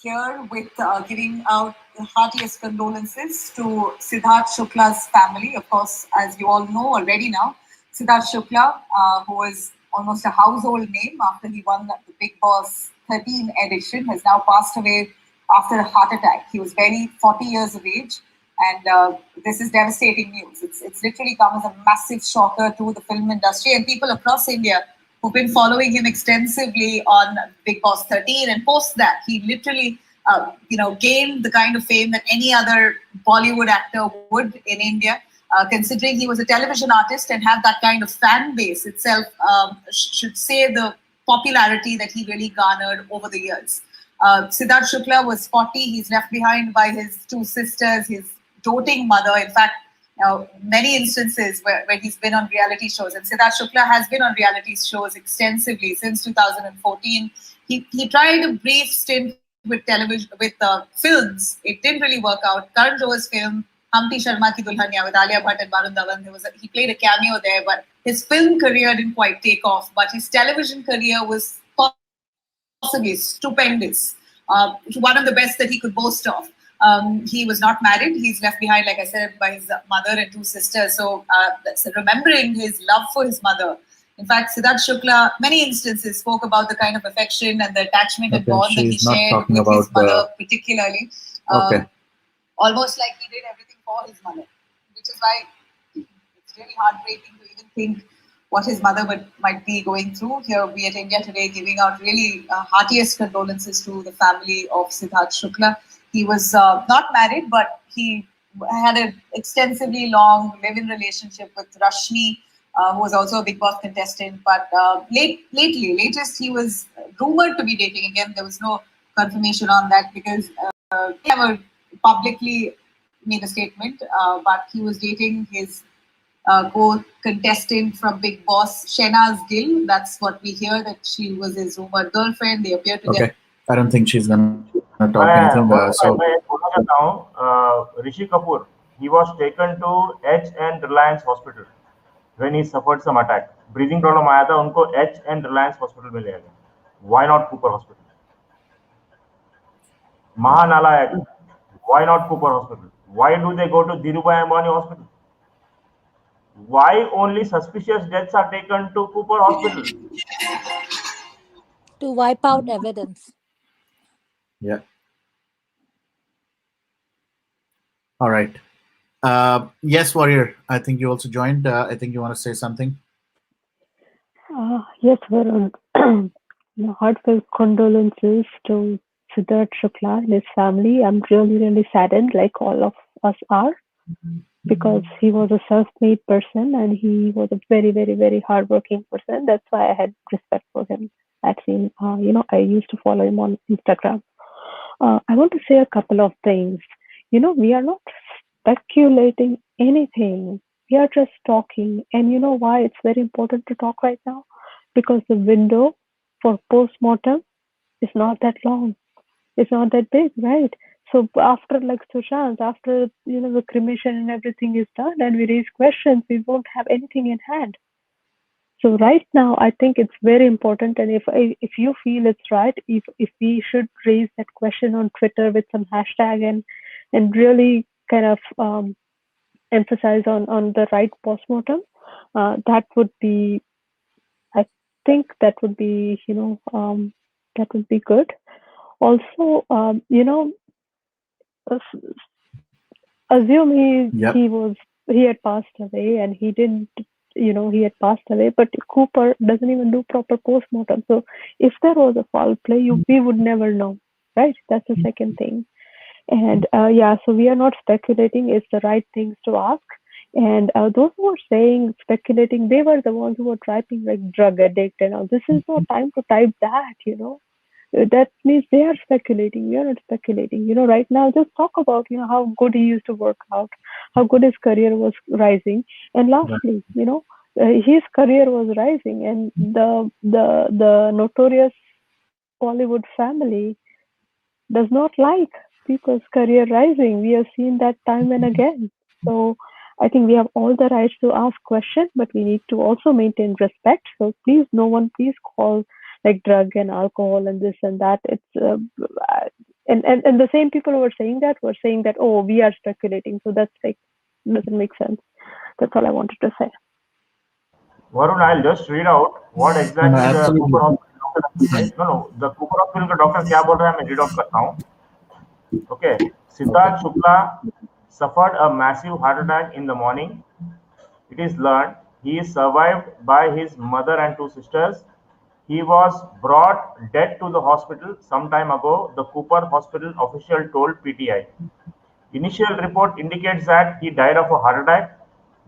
Here with giving out the heartiest condolences to Siddharth Shukla's family. Of course, as you all know already now, Siddharth Shukla, who is almost a household name after he won the Big Boss 13 edition, has now passed away after a heart attack. He was barely 40 years of age, and this is devastating news. It's literally come as a massive shocker to the film industry and people across India who've been following him extensively on Big Boss 13, and post that, he literally, gained the kind of fame that any other Bollywood actor would in India. Considering he was a television artist and had that kind of fan base itself, should say the popularity that he really garnered over the years. Siddharth Shukla was 40. He's left behind by his two sisters, his doting mother. In fact, many instances where he's been on reality shows, and Siddharth Shukla has been on reality shows extensively since 2014. He tried a brief stint with television, with films. It didn't really work out. Karan Johar's film Hamti Sharma Ki Dulhania with Alia Bhatt and Varun Dhawan, he played a cameo there, but his film career didn't quite take off. But his television career was possibly stupendous, one of the best that he could boast of. He was not married. He's left behind, like I said, by his mother and two sisters. So remembering his love for his mother. In fact, Siddharth Shukla, many instances, spoke about the kind of affection and the attachment and Okay, bond that he she's not shared talking with about his mother, the. particularly. Okay. Almost like he did everything for his mother, which is why it's really heartbreaking to even think what his mother might be going through. Here we at India Today giving out really heartiest condolences to the family of Siddharth Shukla. He was not married, but he had an extensively long live-in relationship with Rashmi, who was also a Big Boss contestant. But latest, he was rumored to be dating again. There was no confirmation on that because he never publicly made a statement, but he was dating his co-contestant from Big Boss, Shehnaz Gill. That's what we hear, that she was his rumored girlfriend. They appear to Okay. I don't think she's gonna talk anything. मैं बोलना चाहता हूँ Rishi Kapoor, he was taken to H and Reliance Hospital when he suffered some attack. Breathing problem आया था, उनको H and Reliance Hospital में ले गया. Why not Cooper Hospital? महानालायक. Why not Cooper Hospital? Why do they go to Dhirubhai Ambani Hospital? Why only suspicious deaths are taken to Cooper Hospital? To wipe out evidence. Yeah. All right. Yes, Warrior. I think you also joined. I think you want to say something. Yes, Varun. Heartfelt condolences to Siddharth Shukla and his family. I'm really, really saddened, like all of us are, because he was a self-made person and he was a very, very, very hardworking person. That's why I had respect for him. I've seen, I used to follow him on Instagram. I want to say a couple of things. We are not speculating anything. We are just talking. And you know why it's very important to talk right now? Because the window for post-mortem is not that long. It's not that big, right? So after like Sushant, after the cremation and everything is done and we raise questions, we won't have anything in hand. So right now, I think it's very important, and if you feel it's right, if we should raise that question on Twitter with some hashtag and really kind of emphasize on the right postmortem, that would be, I think that would be that would be good. Also, assume he had passed away and he didn't he had passed away, but Cooper doesn't even do proper postmortem. So if there was a foul play, we would never know, right? That's the second thing. And so we are not speculating. It's the right things to ask. And those who are saying speculating, they were the ones who were typing like drug addict and all. This is no time to type that. That means they are speculating. We are not speculating. Right now, just talk about how good he used to work out, how good his career was rising, and lastly, his career was rising, and the notorious Bollywood family does not like people's career rising. We have seen that time and again. So I think we have all the rights to ask questions, but we need to also maintain respect. So please, no one, please call like drug and alcohol and this and that. It's and the same people who were saying that were saying that, oh, we are speculating. So that's like doesn't make sense. That's all I wanted to say. Varun, I'll just read out what exactly the Cooper Hospital doctor said. No, the Cooper Hospital का doctor क्या बोल रहा है मैं read out करता हूँ. Okay, Siddharth Shukla suffered a massive heart attack in the morning. It is learned he is survived by his mother and two sisters. He was brought dead to the hospital some time ago, the Cooper Hospital official told PTI. Initial report indicates that he died of a heart attack.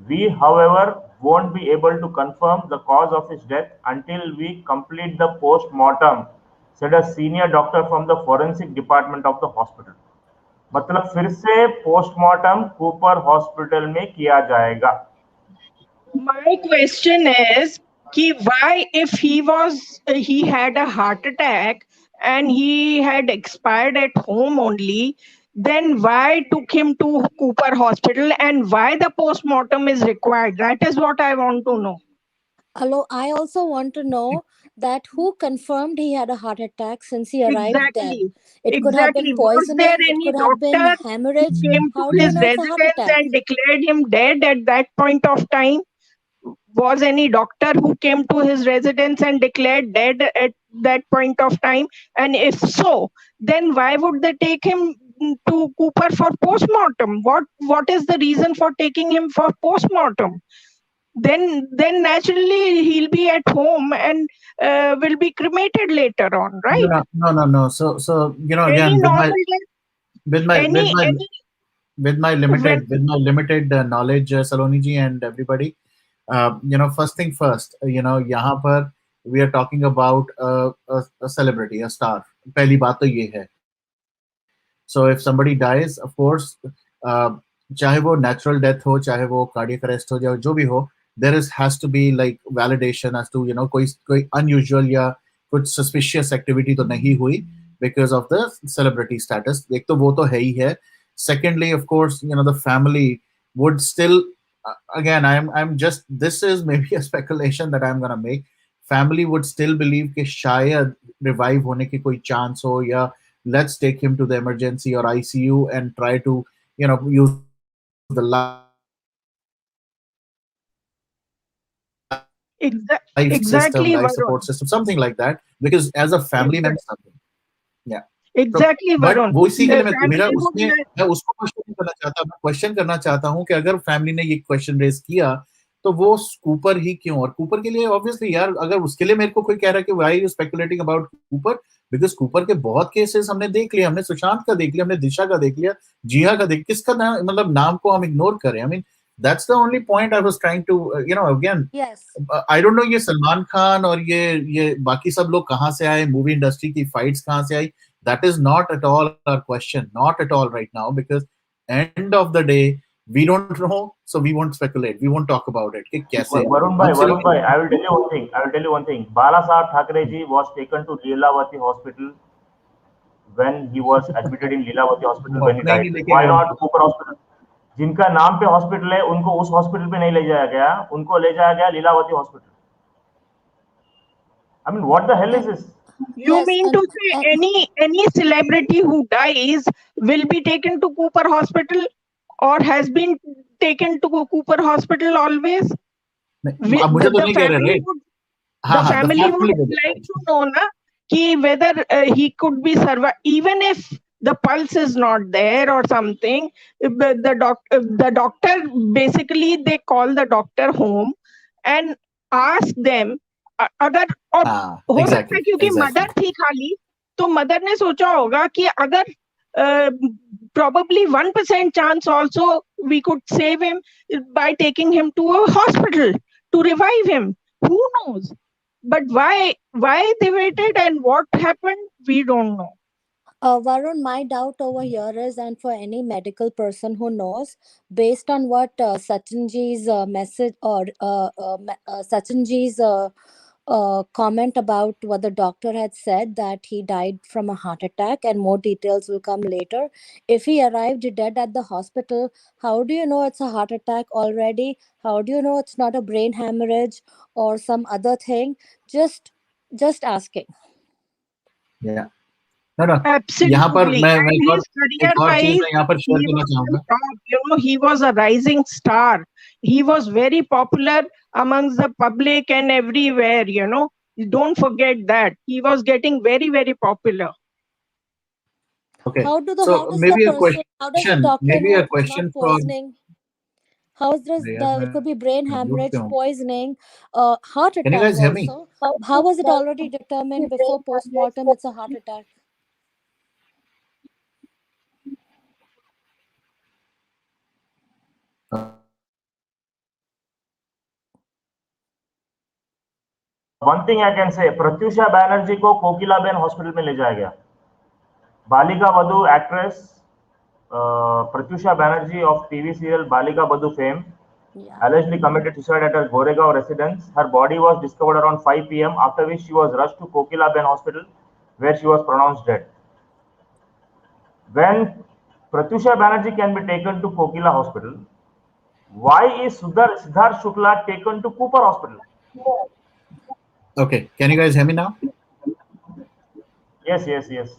We, however, won't be able to confirm the cause of his death until we complete the post-mortem, said a senior doctor from the forensic department of the hospital. मतलब फिर से postmortem Cooper hospital में किया जाएगा. My question is why if he had a heart attack and he had expired at home only, then why took him to Cooper Hospital and why the post-mortem is required? That is what I want to know. Hello, I also want to know that who confirmed he had a heart attack since he arrived there. Exactly. It could have been Exactly. Was there poisoning, it any could have been doctor who hemorrhage. came to How do you his know it's a heart residence attack? and declared him dead at that point of time? Was any doctor who came to his residence and declared dead at that point of time? And if so, then why would they take him to Cooper for postmortem? What is the reason for taking him for postmortem? Then naturally he'll be at home and will be cremated later on, right? No. So Any again, normal death, with my with any my any with my when limited knowledge, Saloni ji and everybody, first thing first, यहाँ पर we are talking about a celebrity, a star. पहली बात तो ये है. So if somebody dies, of course, uh, चाहे वो natural death हो, चाहे वो cardiac arrest हो, या जो भी हो, there is has to be like validation as to कोई unusual या कुछ suspicious activity तो नहीं हुई because of the celebrity status. एक तो वो तो है ही है. Secondly, of course, the family would still, again, I'm just, this is maybe a speculation that I'm gonna make. Family would still believe कि शायद revive होने की कोई chance हो, या let's take him to the emergency or ICU and try to use the life system, life support system, something like that, because as a family member something. Yeah. exactly, Varun. Yeah. Exa- तो Exactly, but Varun. वो इसी के The लिए मेरा family would उसमें like, मैं उसको question करना चाहता हूँ कि अगर फैमिली ने ये क्वेश्चन रेज किया तो वो कूपर ही क्यों, और कूपर के लिए ऑब्वियसली यार, अगर उसके लिए मेरे को कोई कह रहा है कि why you speculating about Cooper, because Cooper के बहुत केसेस हमने देख लिया, हमने सुशांत का देख लिया, हमने दिशा का देख लिया, जिया का देख, किसका मतलब नाम को हम इग्नोर करें. I mean that's the only point I was trying to again. Yes. I don't know ये सलमान खान और ये बाकी सब लोग कहाँ से आए, मूवी इंडस्ट्री की फाइट्स कहाँ से आई. That is not at all our question, not at all right now, because end of the day we don't know, so we won't speculate, we won't talk about it कि कैसे. Varun bhai, I will tell you one thing. Bala Sahab Thackeray ji was taken to Leelavati Hospital when he was admitted in Leelavati Hospital when he died. Why not Cooper Hospital? जिनका नाम पे hospital है उनको उस hospital पे नहीं ले जाया गया, उनको ले जाया गया Lilavati hospital. I mean, what the hell is this? you Yes, mean to say any celebrity who dies will be taken to Cooper Hospital or has been taken to Cooper Hospital always? नहीं, मुझे तो नहीं कह रहे, right? The the family would would like to know na, ki whether he could be survived, even if the pulse is not there or something. The doctor basically, they call the doctor home and ask them अगर, और हो सकता है क्योंकि mother थी खाली, तो mother ने सोचा होगा कि अगर probably 1% chance also we could save him by taking him to a hospital to revive him. Who knows? But why they waited and what happened, we don't know. Varun, my doubt over here is, and for any medical person who knows, based on what Sachinji's message or Sachinji's comment about what the doctor had said, that he died from a heart attack, and more details will come later. If he arrived dead at the hospital, how do you know it's a heart attack already? How do you know it's not a brain hemorrhage or some other thing? Just asking. Yeah. No. Absolutely. यहाँ पर मैं And his career एक और चीज wise, मैं यहाँ पर share करना चाहूंगा. top, he was a rising star. He was very popular amongst the public and everywhere. Don't forget that he was getting very, very popular. Okay. How does How does the doctor maybe know a it's question not for poisoning? How is this? It could be brain hemorrhage, poisoning, heart attack. Can you guys hear me? Also, how was it already determined before postmortem? It's a heart attack. One thing I can say, Pratyusha Banerjee को Kokilaben hospital में ले जाया गया. Balika Vadhu actress Pratyusha Banerjee of TV serial Balika Badhu fame allegedly committed suicide at her Goregaon residence. Her body was discovered around 5 p.m. after which she was rushed to Kokilaben Hospital where she was pronounced dead. When Pratyusha Banerjee can be taken to Kokila Hospital, why is Siddharth Shukla taken to Cooper Hospital? Okay, can you guys hear me now? Yes, yes, yes.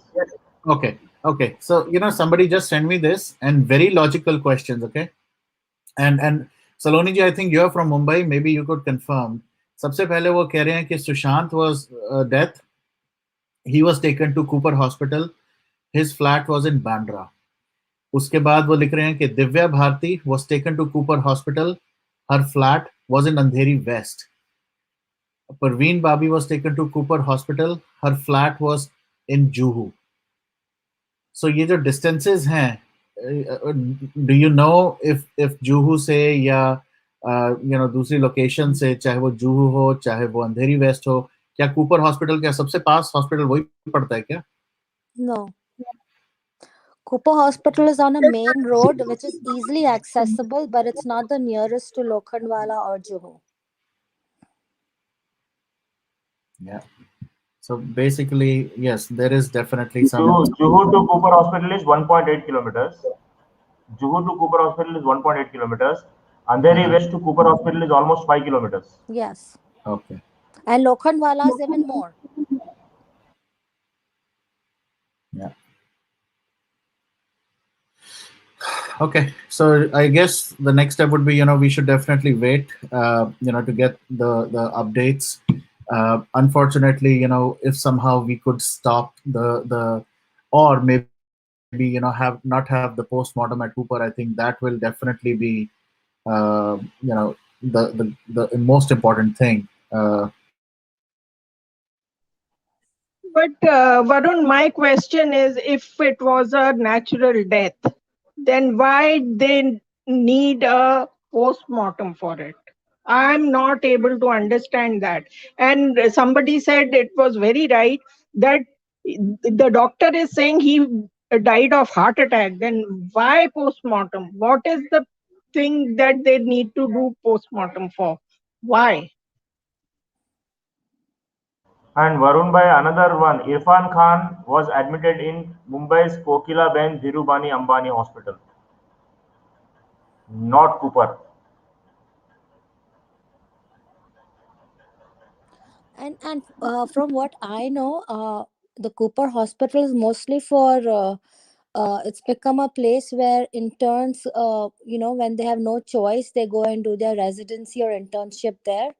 Okay, okay. So somebody just sent me this and very logical questions. Okay, and Saloni ji, I think you're from Mumbai. Maybe you could confirm. सबसे पहले वो कह रहे हैं कि Sushant was death. He was taken to Cooper Hospital. His flat was in Bandra. उसके बाद वो लिख रहे हैं कि Divya Bharti was taken to Cooper Hospital. Her flat was in Andheri West. Parveen Babi was taken to Cooper Hospital. Her flat was in Juhu. So ये जो distances हैं, do you know if Juhu से या दूसरी लोकेशन से, चाहे वो जुहू हो चाहे वो अंधेरी वेस्ट हो, क्या कूपर हॉस्पिटल क्या सबसे पास हॉस्पिटल वही पड़ता है क्या? No. Cooper Hospital is on a main road which is easily accessible, but it's not the nearest to Lokhandwala or Juhu. Yeah. So basically, yes, there is definitely some. Juhu to Cooper Hospital is 1.8 kilometers. Juhu to Cooper Hospital is 1.8 kilometers. Andheri West to Cooper Hospital is almost 5 kilometers. Yes. Okay. And Lokhandwala is even more. Yeah. Okay, so I guess the next step would be, we should definitely wait, to get the updates. Unfortunately, if somehow we could stop or maybe have not have the postmortem at Cooper, I think that will definitely be, the most important thing. But Varun, my question is, if it was a natural death, then why they need a postmortem for it? I'm not able to understand that. And somebody said it was very right that the doctor is saying he died of heart attack. Then why postmortem? What is the thing that they need to do postmortem for? Why? And Varun Bhai, another one, Irfan Khan was admitted in Mumbai's Kokilaben Dhirubani Ambani Hospital, not Cooper. And from what I know, the Cooper Hospital is mostly for. It's become a place where interns, when they have no choice, they go and do their residency or internship there.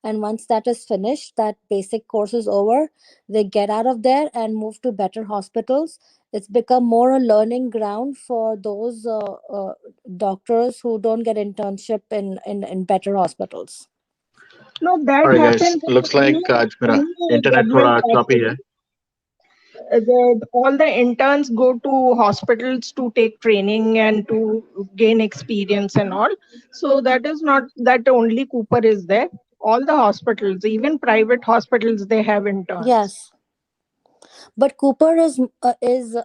And once that is finished, that basic course is over, they get out of there and move to better hospitals. It's become more a learning ground for those doctors who don't get internship in better hospitals. No, that All right, guys. happens Looks in like आज मेरा any internet government थोड़ा choppy है. hospital. All the interns go to hospitals to take training and to gain experience and all. So that is not that only Cooper is there. All the hospitals, even private hospitals, they have interns. Yes. But Cooper is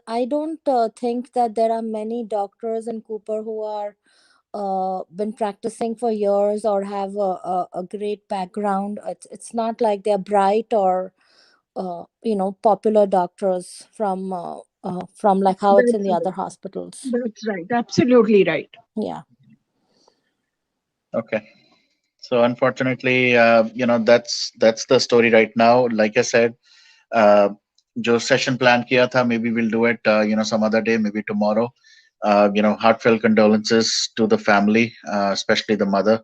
I don't think that there are many doctors in Cooper who are been practicing for years or have a great background. It's not like they're bright or popular doctors from like how it's in the other hospitals. That's right. Absolutely right. Yeah. Okay. So unfortunately, that's the story right now. Like I said, जो session plan किया था, maybe we'll do it, some other day, maybe tomorrow. Heartfelt condolences to the family, especially the mother,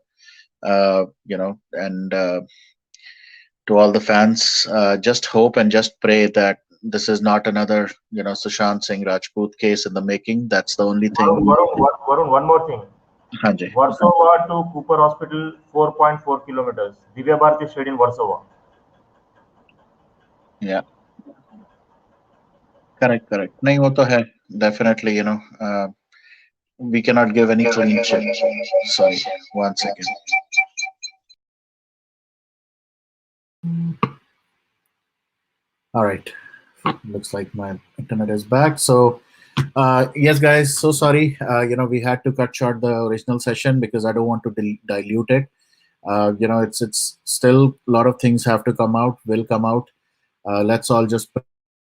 and to all the fans. Just hope and just pray that this is not another, Sushant Singh Rajput case in the making. That's the only thing. Varun, one more thing. Hanji. Warsaw to Cooper Hospital, 4.4 kilometers. Divya Bharati stayed in Warsaw. Yeah. Correct. नहीं वो तो है. Definitely, we cannot give any clean chip. Sorry, 1 second. All right. Looks like my internet is back. So, yes, guys, so sorry. We had to cut short the original session because I don't want to dilute it. It's still a lot of things have to come out, will come out. Let's all just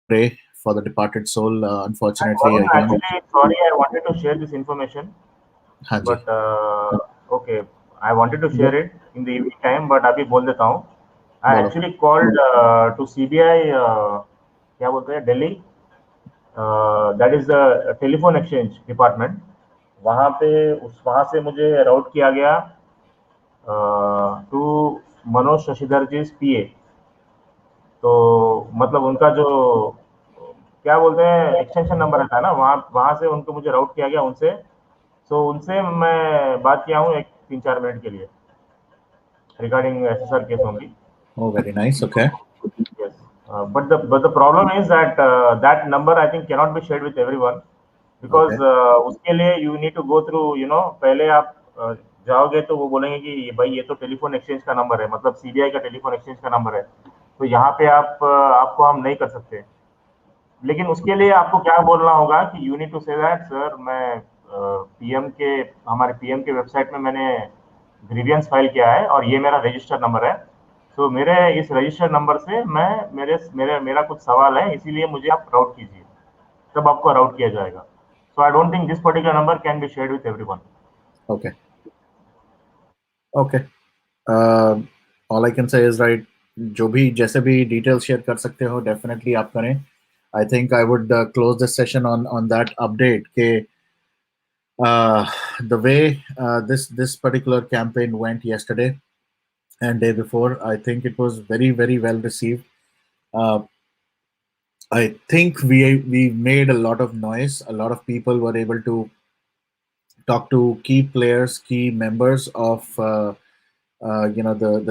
pray for the departed soul. Unfortunately, Varun, actually, sorry, I wanted to share this information. Hanji. But okay, I wanted to share it in the evening time, but अभी बोल देता हूँ. I बोलो. actually called to CBI, क्या बोलते हैं, Delhi. That is the telephone exchange department. वहाँ से मुझे राउट किया गया टू मनोज शशिधर जी PA. तो मतलब उनका जो क्या बोलते हैं एक्सटेंशन नंबर रहता है ना, वहाँ से उनको मुझे राउट किया गया उनसे. सो उनसे मैं बात किया हूँ 3-4 मिनट के लिए regarding SSR case only. Oh, very nice. Okay. Yes. But the problem is that that number I think cannot be shared with everyone because उसके लिए you need to go through, पहले आप जाओगे तो वो बोलेंगे कि भाई ये तो टेलीफोन एक्सचेंज का नंबर है, मतलब CBI का टेलीफोन एक्सचेंज का नंबर है, तो यहाँ पे आपको हम नहीं कर सकते. लेकिन उसके लिए आपको क्या बोलना होगा कि you need to say that sir मैं हमारे पीएम के वेबसाइट में मैंने ग्रीवियंस फाइल किया है और ये मेरा रजिस्टर नंबर है. तो मेरे इस रजिस्टर नंबर से मेरा कुछ सवाल है, इसीलिए मुझे आप राउट कीजिए, तब आपको राउट किया जाएगा. So I don't think this particular number can be shared with everyone. Okay. Okay. All I can say is right. जो भी जैसे भी डिटेल्स शेयर कर सकते हो डेफिनेटली आप करें. I think I would close this session on that update. के the way this particular campaign went yesterday and day before, I think it was very very well received. Uh, I think we made a lot of noise. A lot of people were able to talk to key players, key members of the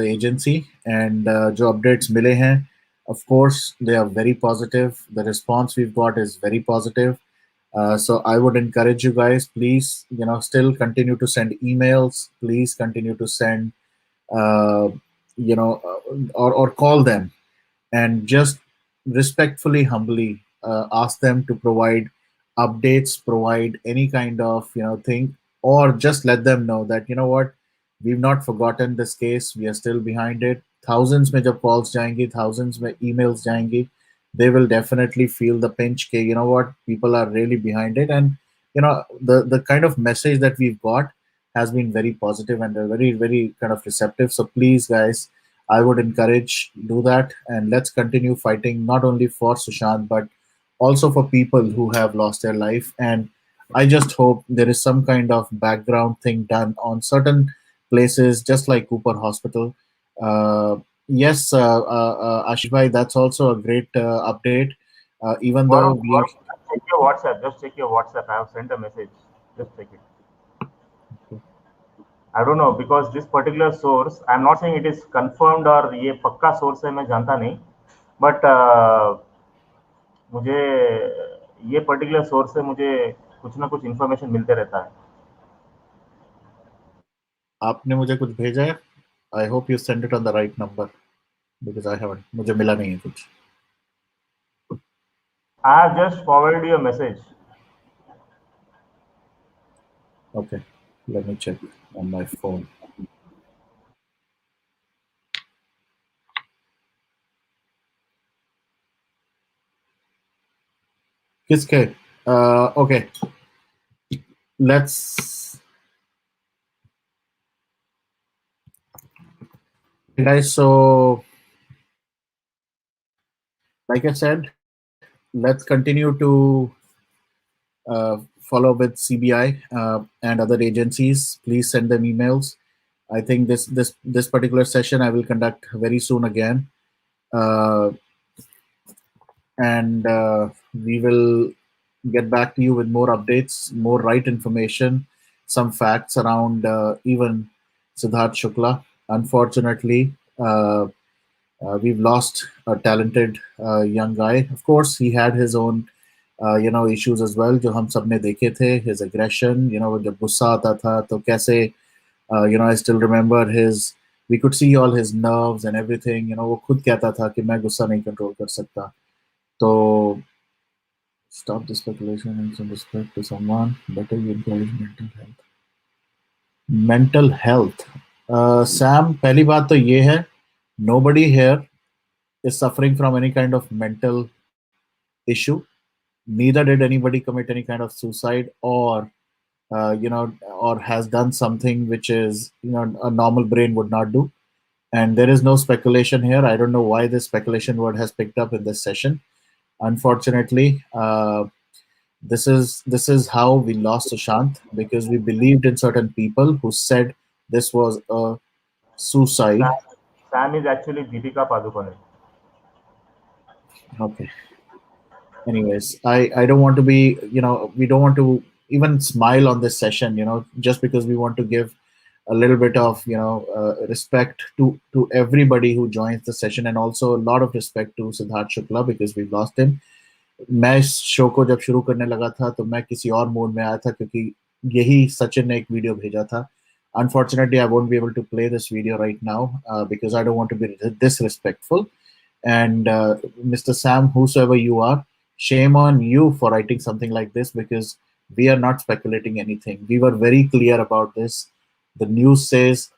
agency, and जो updates मिले हैं, of course they are very positive. The response we've got is very positive. So I would encourage you guys, please, still continue to send emails. Please continue to send, or call them, and just respectfully, humbly ask them to provide updates, provide any kind of thing, or just let them know that what, we've not forgotten this case, we are still behind it. Thousands में जब calls जाएंगी, thousands में emails जाएंगी, they will definitely feel the pinch कि what, people are really behind it. And the kind of message that we've got has been very positive and very very kind of receptive. So please guys, I would encourage, do that, and let's continue fighting not only for Sushant but also for people who have lost their life. And I just hope there is some kind of background thing done on certain places, just like Cooper Hospital. Yes, Ashish bhai, that's also a great update. Even though Varun, we, check your WhatsApp. Just check your WhatsApp. I have sent a message. Just check it. I don't know because this particular source, I'm not saying it is confirmed और ये पक्का source है, मैं जानता नहीं, but मुझे ये particular source से मुझे कुछ ना कुछ information मिलते रहता है. आपने मुझे कुछ भेजा है? I hope you send it on the right number because I haven't. मुझे मिला नहीं है कुछ. I have just forwarded you a message. Okay, let me check on my phone. किसके? Okay, let's, guys, so like I said, let's continue to follow with CBI and other agencies. Please send them emails. I think this particular session I will conduct very soon again, and we will get back to you with more updates, more right information, some facts around even Siddharth Shukla. Unfortunately, we've lost a talented young guy. Of course, he had his own issues as well, जो हम सब ने देखे थे. His aggression, जब गुस्सा आता था तो कैसे, I still remember we could see all his nerves and everything. वो खुद कहता था कि मैं गुस्सा नहीं कंट्रोल कर सकता. तो stop the speculation and some respect to someone. Better you encourage mental health. Mental health. Sam, पहली बात तो ये है, nobody here is suffering from any kind of mental issue. Neither did anybody commit any kind of suicide or or has done something which is, a normal brain would not do. And there is no speculation here. I don't know why this speculation word has picked up in this session. Unfortunately, this is how we lost Sushant, because we believed in certain people who said this was a suicide. Sam is actually Deepika Padukone. Okay. Anyways, I don't want to be, we don't want to even smile on this session, just because we want to give a little bit of, respect to everybody who joins the session, and also a lot of respect to Siddharth Shukla because we've lost him. मैं इस show को जब शुरू करने लगा था तो मैं किसी और मूड में आया था, क्योंकि यही सचिन ने एक वीडियो भेजा था. Unfortunately, I won't be able to play this video right now because I don't want to be disrespectful. And Mr. Sam, whosoever you are, shame on you for writing something like this, because we are not speculating anything. We were very clear about this. The news says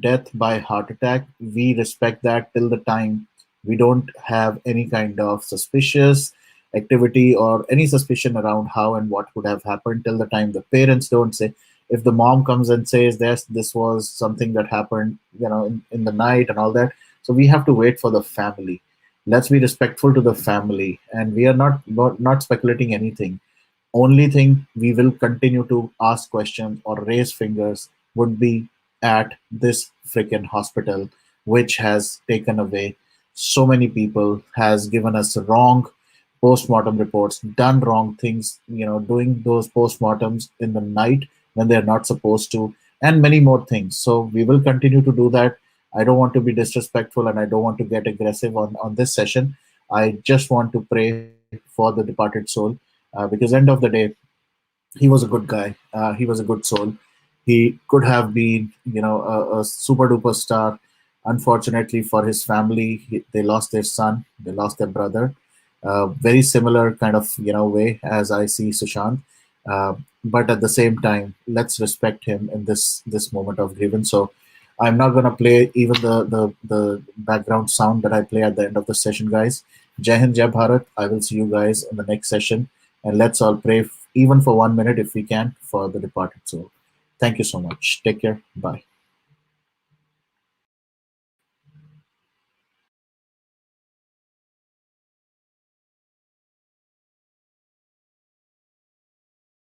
death by heart attack. We respect that till the time we don't have any kind of suspicious activity or any suspicion around how and what could have happened, till the time the parents don't say. If the mom comes and says this was something that happened, in the night and all that, so we have to wait for the family. Let's be respectful to the family, and we are not speculating anything. Only thing we will continue to ask questions or raise fingers would be at this freaking hospital, which has taken away so many people, has given us wrong post-mortem reports, done wrong things, doing those post-mortems in the night when they're not supposed to, and many more things. So we will continue to do that. I don't want to be disrespectful, and I don't want to get aggressive on this session. I just want to pray for the departed soul, because end of the day, he was a good guy. He was a good soul. He could have been, a super duper star. Unfortunately for his family, they lost their son, they lost their brother. Very similar kind of, way as I see Sushant. But at the same time, let's respect him in this moment of grievance. So I'm not gonna play even the background sound that I play at the end of the session, guys. Jai Hind, Jai Bharat. I will see you guys in the next session, and let's all pray even for 1 minute if we can for the departed soul. Thank you so much. Take care. Bye.